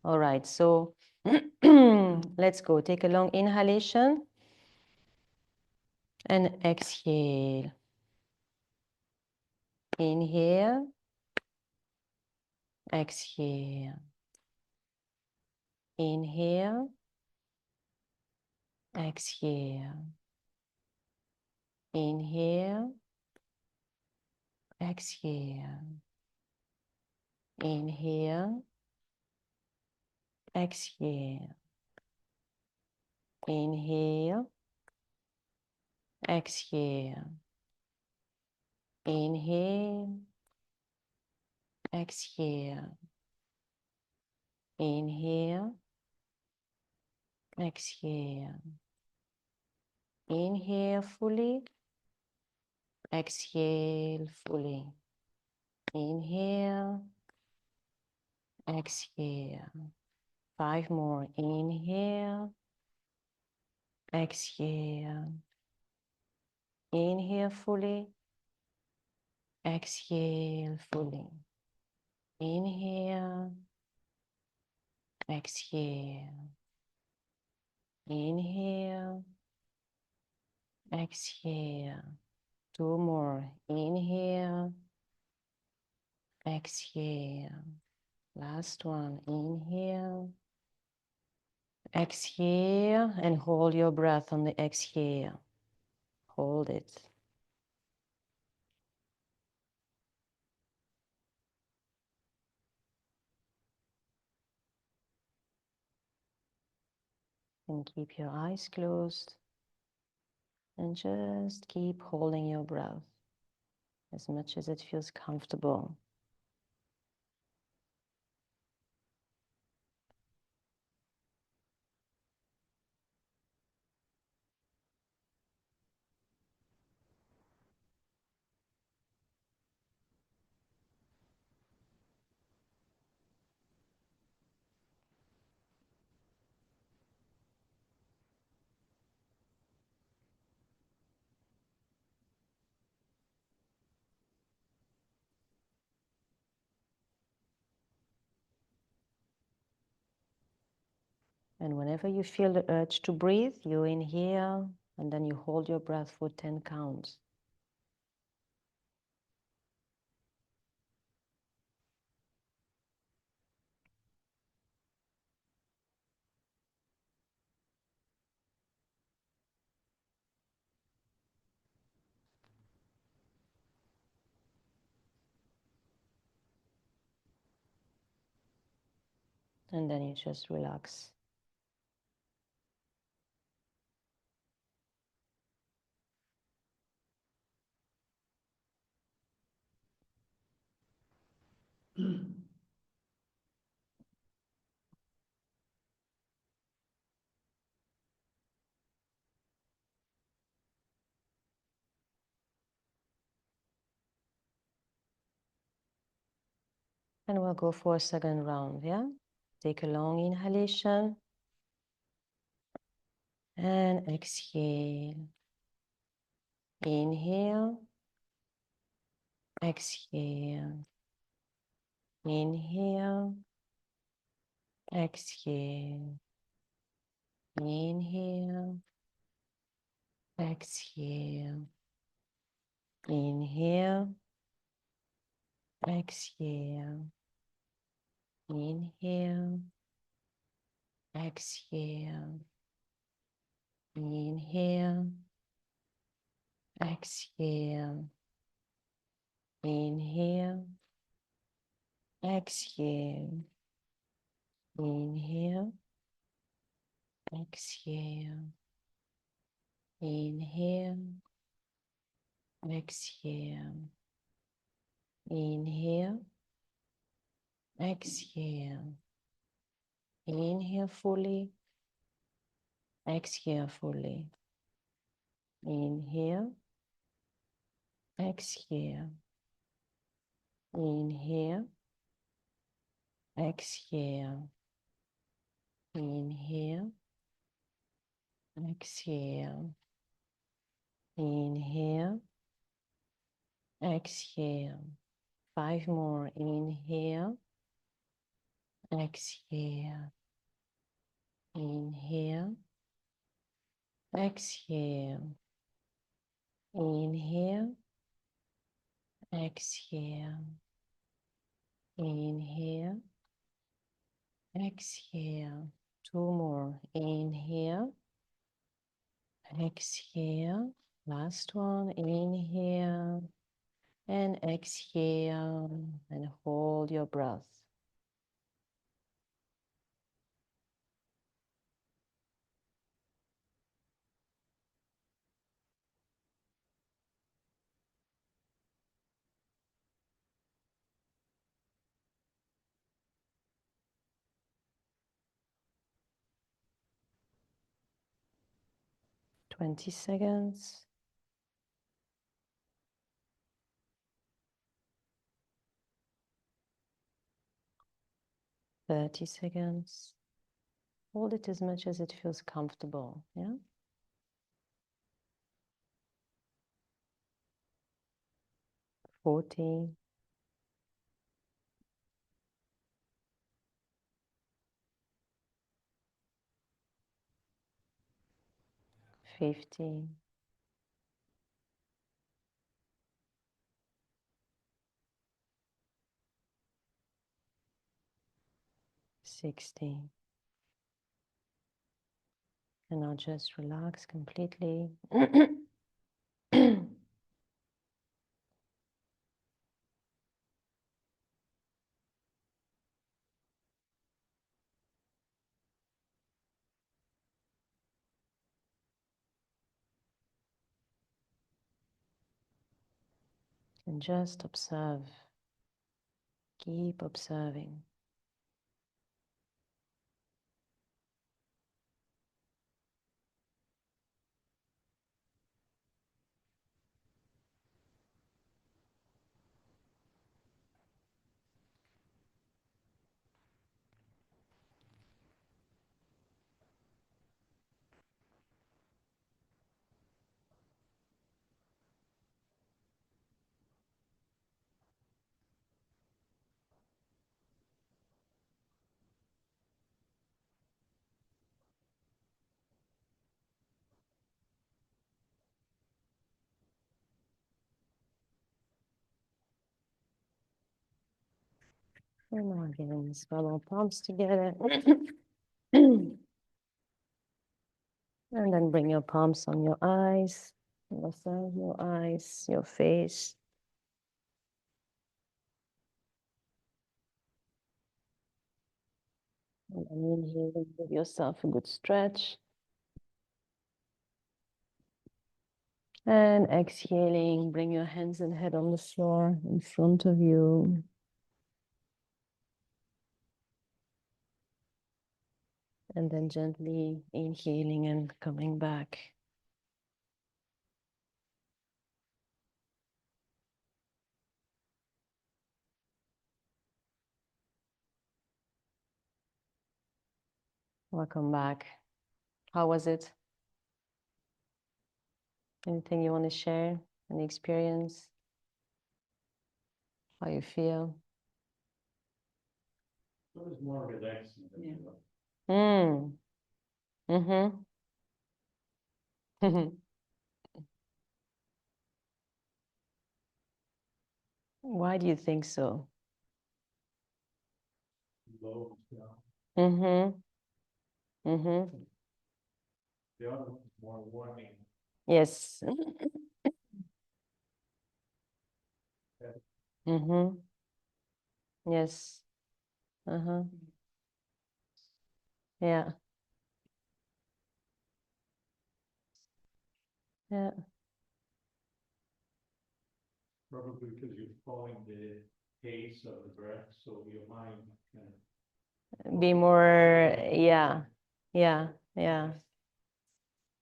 All right, so let's go. Take a long inhalation and exhale. Inhale exhale. Inhale, exhale. Inhale, exhale. Inhale, exhale. Inhale, exhale. Inhale, exhale. Inhale, exhale. Inhale fully, exhale fully. Inhale, exhale. 5 more. Inhale, exhale. Inhale fully, exhale fully. Inhale, exhale. Inhale, exhale. 2 more. Inhale, exhale. Last one. Inhale, exhale, and hold your breath on the exhale. Hold it. And keep your eyes closed. And just keep holding your breath as much as it feels comfortable. And whenever you feel the urge to breathe, you inhale and then you hold your breath for 10 counts. And then you just relax. And we'll go for a second round, yeah? Take a long inhalation. And exhale. Inhale. Exhale. Inhale. Exhale. Inhale. Exhale. Inhale. Exhale. Inhale. Exhale. Inhale. Exhale. Inhale. Exhale. Inhale. Exhale. Inhale. Exhale. Inhale. Exhale. Inhale fully. Exhale fully. Inhale. Exhale. Inhale. Exhale. Inhale. Exhale. Inhale. Exhale. 5 more. Inhale. Exhale. Inhale. Exhale. Inhale. Exhale. Inhale. Exhale. 2 more. Inhale. Exhale. Last one. Inhale. And exhale. And hold your breath. 20 seconds. 30 seconds. Hold it as much as it feels comfortable, yeah? 40. 50. 60. And now just relax completely. And just observe. Keep observing. And now again, swell our palms together. And then bring your palms on your eyes. Massage your eyes, your face. And then inhale, give yourself a good stretch. And exhaling, bring your hands and head on the floor in front of you. And then gently inhaling and coming back. Welcome back. How was it? Anything you want to share? Any experience? How you feel? It was more relaxing than Yeah. Why do you think so? low down. The The other one was more warming. Yes. Yes. Yeah. Yeah. Probably because you're following the pace of the breath, so your mind can Be more, yeah. Yeah. Yeah.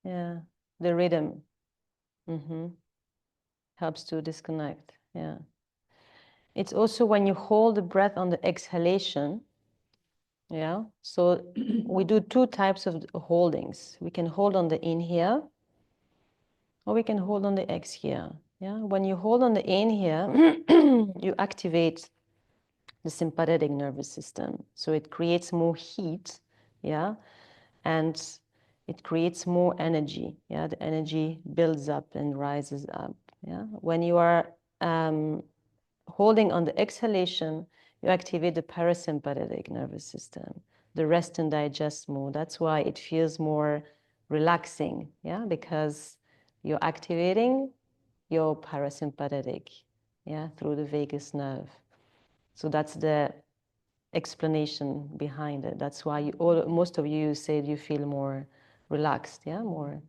Yeah. The rhythm. Helps to disconnect. Yeah. It's also when you hold the breath on the exhalation. Yeah. So we do 2 types of holdings. We can hold on the inhale, or we can hold on the exhale. Yeah. When you hold on the inhale, you activate the sympathetic nervous system. So it creates more heat. Yeah. And it creates more energy. Yeah. The energy builds up and rises up. Yeah. When you are holding on the exhalation, you activate the parasympathetic nervous system, the rest and digest mode. That's why it feels more relaxing, yeah, because you're activating your parasympathetic, yeah, through the vagus nerve. So that's the explanation behind it. That's why most of you said you feel more relaxed, yeah, more.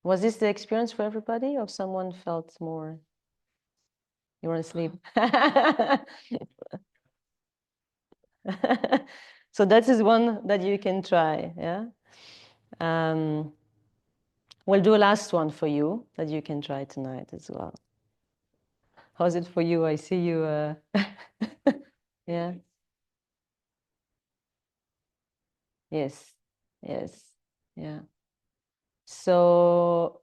Was this the experience for everybody, or someone felt more? You want to sleep? So that is one that you can try, yeah. We'll do a last one for you that you can try tonight as well. How's it for you? I see you. Yeah. Yes. Yes. Yeah. So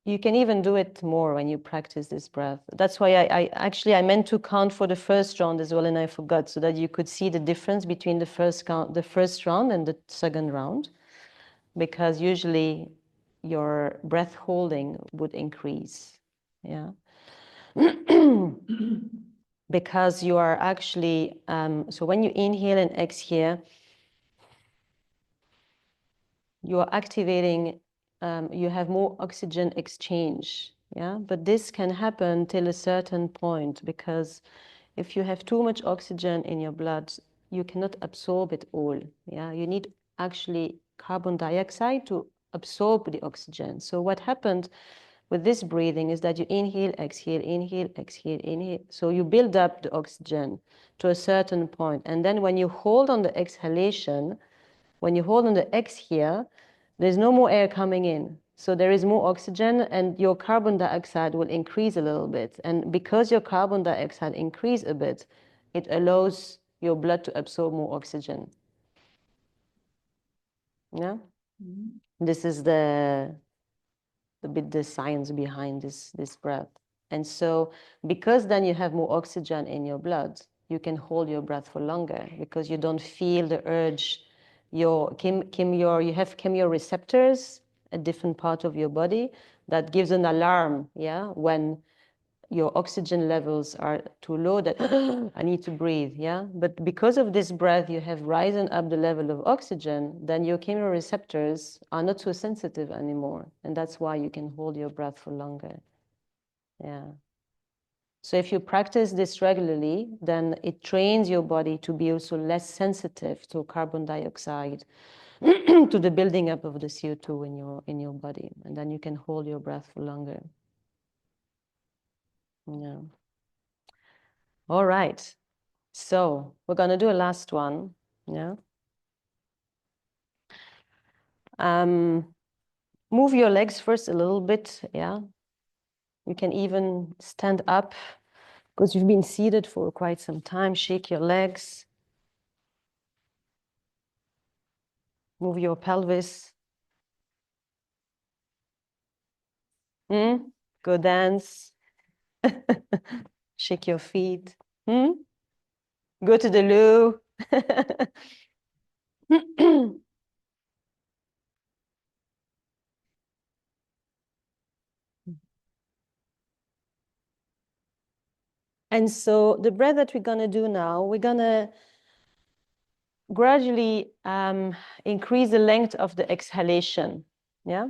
you can even do it more when you practice this breath. That's why I meant to count for the first round as well, and I forgot, so that you could see the difference between the first round and the second round, because usually your breath holding would increase. Yeah. Because you are actually, so when you inhale and exhale, you are activating, you have more oxygen exchange, yeah? But this can happen till a certain point, because if you have too much oxygen in your blood, you cannot absorb it all, yeah? You need actually carbon dioxide to absorb the oxygen. So what happened with this breathing is that you inhale, exhale, inhale, exhale, inhale. So you build up the oxygen to a certain point. And then when you hold on the exhalation, when you hold on the exhale, there's no more air coming in. So there is more oxygen, and your carbon dioxide will increase a little bit. And because your carbon dioxide increase a bit, it allows your blood to absorb more oxygen. Yeah? Mm-hmm. This is the science behind this breath. And so because then you have more oxygen in your blood, you can hold your breath for longer, because you don't feel the urge. You have chemoreceptors, a different part of your body, that gives an alarm, yeah, when your oxygen levels are too low, that I need to breathe, yeah. But because of this breath, you have risen up the level of oxygen, then your chemoreceptors are not so sensitive anymore, and that's why you can hold your breath for longer. Yeah. So if you practice this regularly, then it trains your body to be also less sensitive to carbon dioxide, to the building up of the CO2 in your body, and then you can hold your breath for longer. Yeah. All right. So we're going to do a last one. Yeah. Move your legs first a little bit. Yeah. You can even stand up, because you've been seated for quite some time. Shake your legs. Move your pelvis. Go dance. Shake your feet. Go to the loo. And so the breath that we're going to do now, we're going to gradually increase the length of the exhalation. Yeah.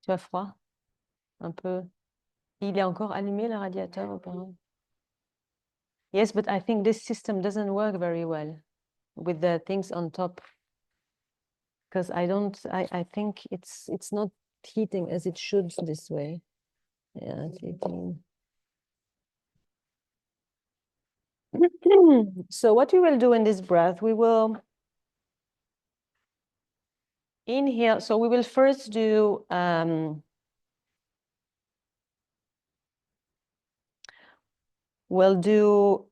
Tu as froid? Un peu. Il est encore allumé, le radiateur, apparemment. Yes, but I think this system doesn't work very well with the things on top. Because I think it's not heating as it should this way. Yeah, it's heating. So what we will do in this breath, we will inhale. So we will first do we'll do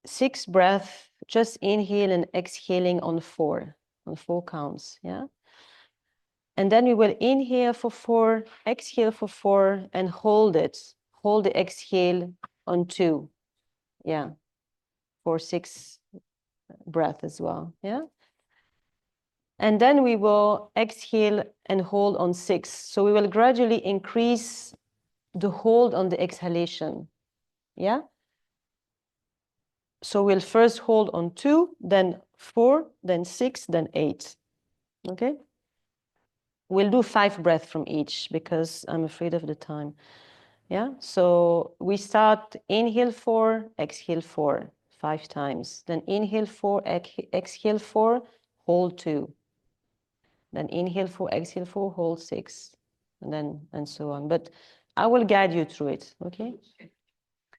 6 breaths, just inhale and exhaling on 4 counts. Yeah. And then we will inhale for 4, exhale for 4, and hold it. Hold the exhale on 2. Yeah. For 6 breaths as well. Yeah. And then we will exhale and hold on 6. So we will gradually increase the hold on the exhalation. Yeah? So we'll first hold on 2, then 4, then 6, then 8. Okay? We'll do 5 breaths from each because I'm afraid of the time. Yeah? So we start inhale 4, exhale 4, 5 times. Then inhale 4, exhale 4, hold 2. Then inhale 4, exhale 4, hold 6. And so on. But I will guide you through it. Okay?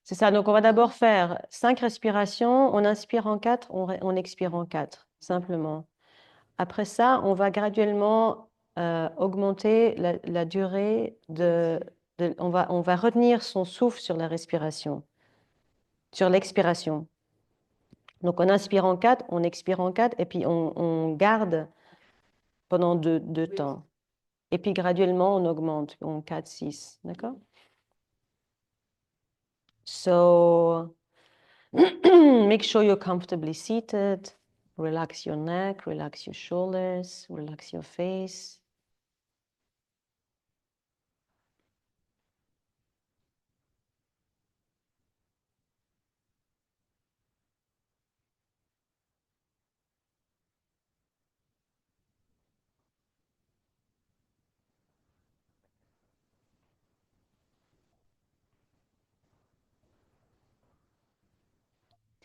C'est ça. Donc, on va d'abord faire 5 respirations. On inspire en 4, on expire en 4, simplement. Après ça, on va graduellement augmenter la durée on va retenir son souffle sur la respiration, sur l'expiration. Donc, on inspire en 4, on expire en 4, et puis on garde pendant 2 temps. Et puis, graduellement, on augmente en 4, 6. D'accord? So, make sure you're comfortably seated. Relax your neck, relax your shoulders, relax your face.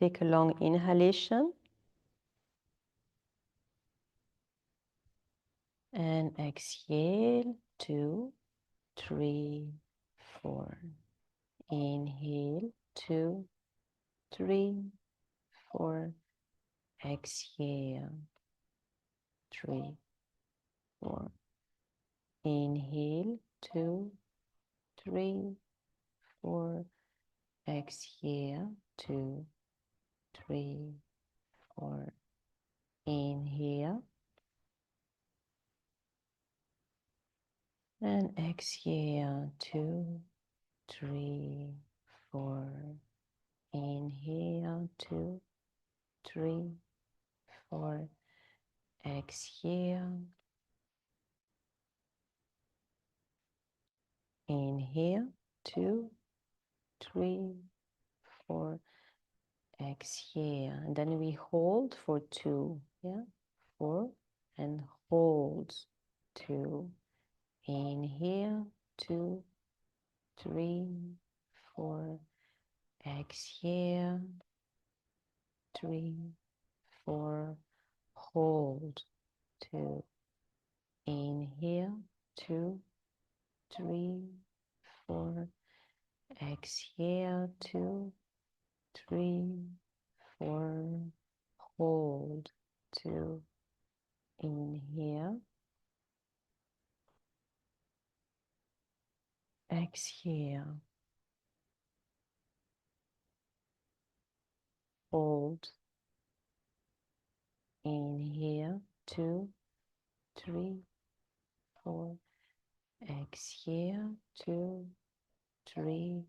Take a long inhalation. And exhale, 2, 3, 4. Inhale, 2, 3, 4. Exhale, 3, 4. Inhale, 2, 3, 4. Exhale, 2, 3, 4. Inhale. And exhale, 2, 3, 4. Inhale, 2, 3, 4. Exhale. Inhale, 2, 3, 4. Exhale. And then we hold for 2. Yeah, 4. And hold 2. Inhale, 2, 3, 4. Exhale, 3, 4. Hold 2. Inhale, 2, 3, 4. Exhale, 2, 3, 4. Hold 2. Inhale. Exhale. Hold. Inhale, 2, 3, 4. Exhale, 2, 3,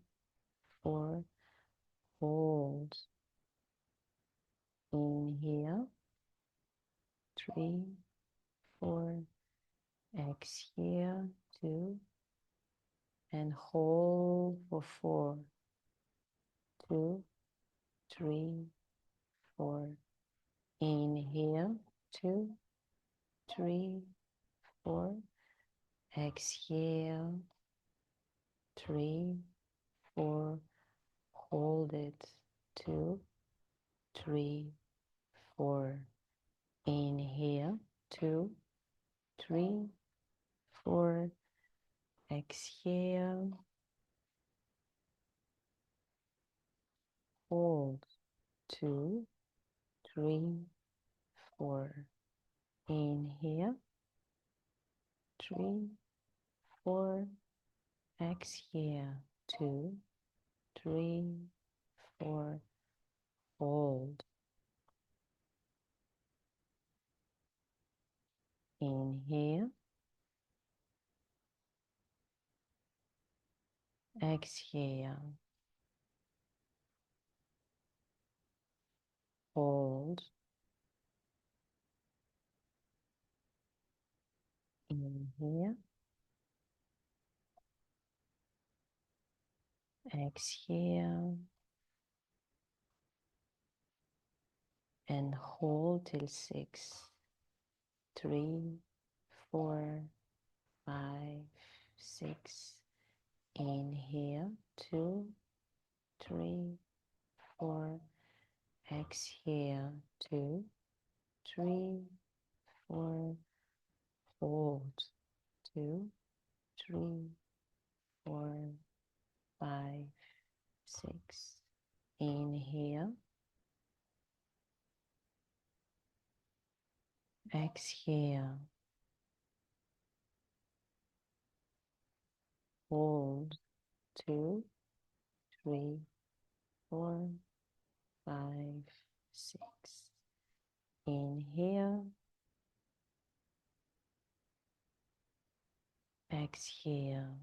4. Hold. Inhale, 3, 4. Exhale, 2. And hold for 4. 2, 3, 4. Inhale, 2, 3, 4. Exhale, 3, 4. Hold it. 2, 3, 4. Inhale, 2, 3, 4. Exhale. Hold. 2, 3, 4. Inhale. 3, 4. Exhale. 2, 3, 4. Hold. Inhale. Exhale. Hold. In here. Exhale. And hold till 6. 3, 4, 5, 6. Inhale. 2, 3, 4. Exhale. 2, 3, 4. Hold. 2, 3, 4, 5, 6. Inhale. Exhale. Hold. 2, 3, 4, 5, 6. Inhale. Exhale.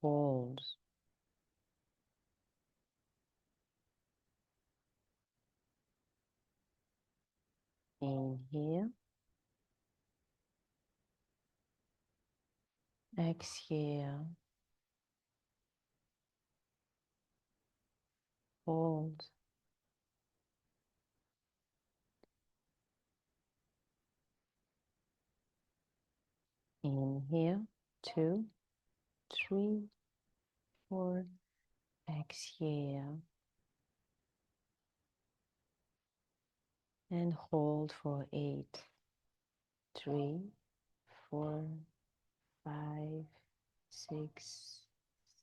Hold. Inhale. Exhale. Hold. Inhale. 2, 3, 4. Exhale. And hold for 8. 3, 4, 5, 6,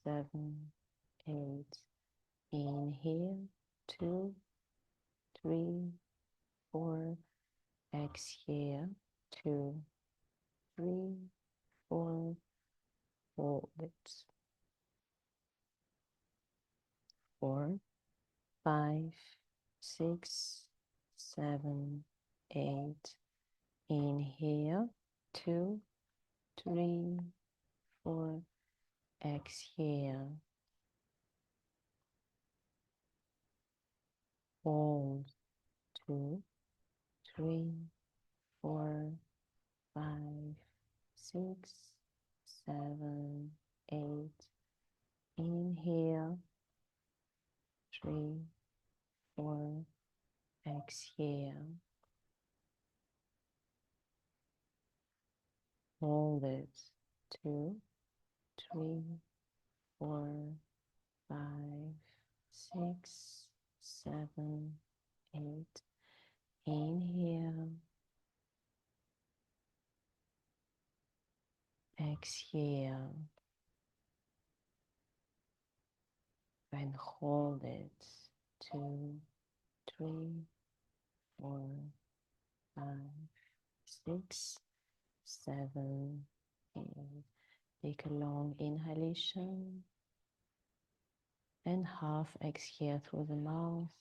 7, 8. Inhale. 2, 3, 4. Exhale. 2, 3, 4. Hold it. 4, 5, 6, 7, 8. Inhale. 2, 3, 4. Exhale. Hold. 2, 3, 4, 5, 6, 7, 8. Inhale. 3, 4. Exhale. Hold it. 2, 3, 4, 5, 6, 7, 8. Inhale. Exhale. And hold it. 2, 3, 4, 5, 6, 7, 8. Take a long inhalation and half exhale through the mouth.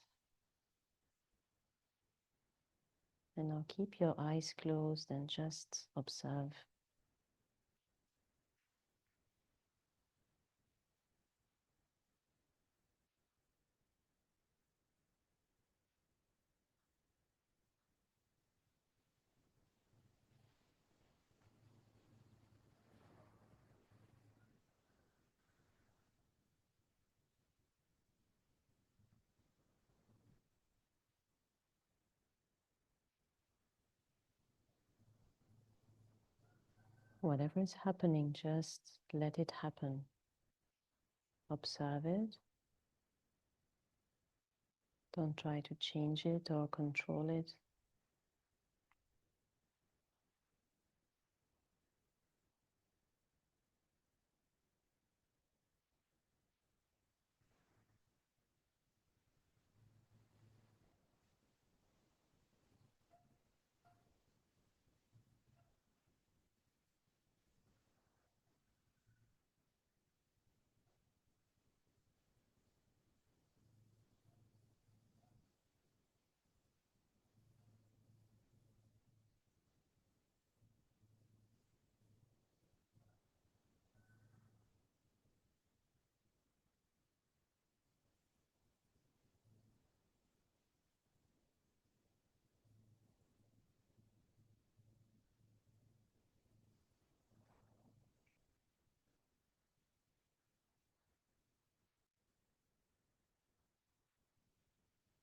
And now keep your eyes closed and just observe. Whatever is happening, just let it happen. Observe it. Don't try to change it or control it.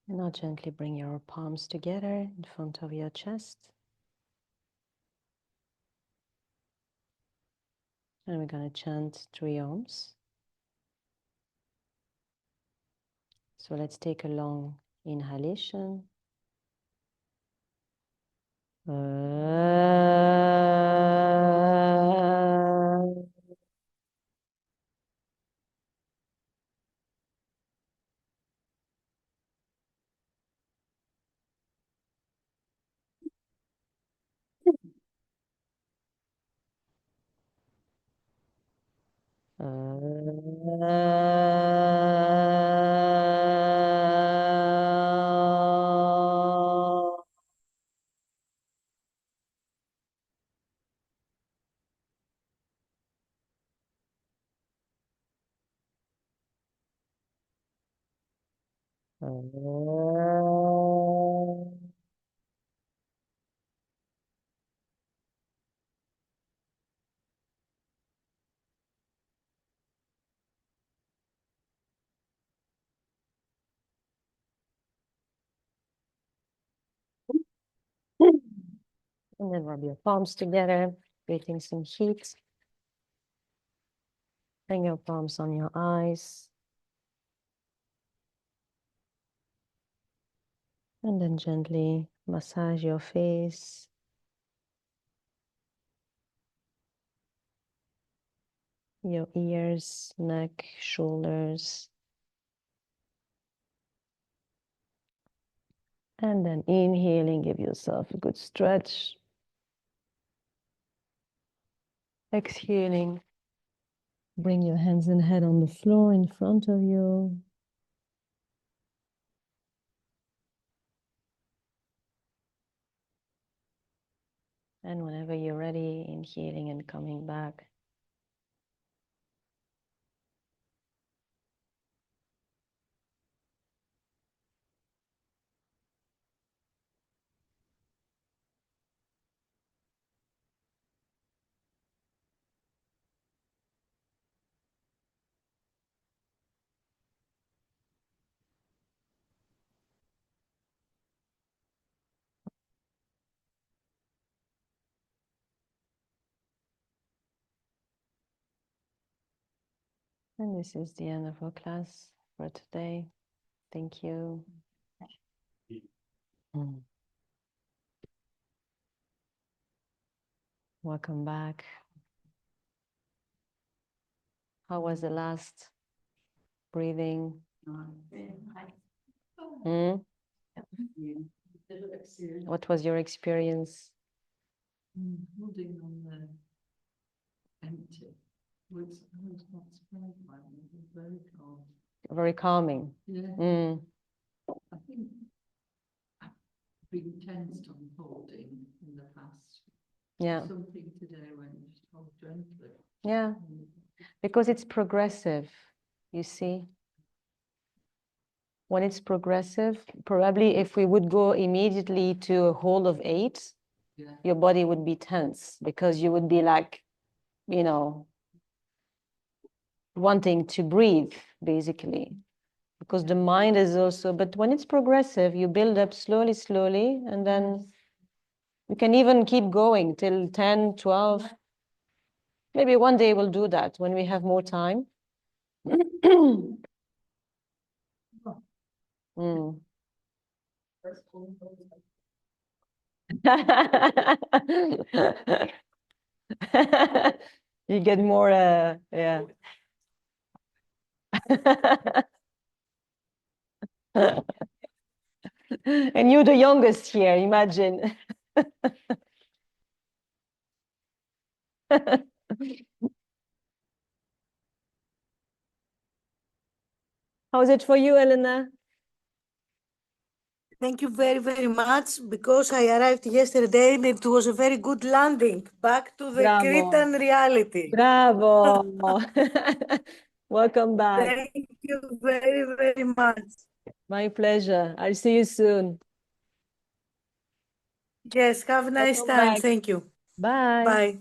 And now gently bring your palms together in front of your chest. And we're going to chant 3 Ohms. So let's take a long inhalation. And then rub your palms together, creating some heat. Bring your palms on your eyes. And then gently massage your face. Your ears, neck, shoulders. And then inhaling, give yourself a good stretch. Exhaling, bring your hands and head on the floor in front of you. And whenever you're ready, inhaling and coming back. And this is the end of our class for today. Thank you. Welcome back. How was the last breathing? Hmm? What was your experience? Holding on the empty. Was not surprised by it. It was very calm. Very calming. Yeah. I think I've been tensed on holding in the past. Yeah. Something today when you just hold gently. Yeah. Because it's progressive, you see. When it's progressive, probably if we would go immediately to a hold of 8, your body would be tense because you would be like, you know, wanting to breathe, basically. Because the mind is also, but when it's progressive, you build up slowly, slowly, and then you can even keep going till 10, 12. Maybe one day we'll do that when we have more time. Mm. You get more, yeah. And you're the youngest here, imagine. How's it for you, Elena? Thank you very, very much, because I arrived yesterday and it was a very good landing back to the Bravo. Cretan reality. Bravo. Welcome back. Thank you very, very much. My pleasure. I'll see you soon. Yes, have a nice Welcome time. back. Thank you. Bye. Bye.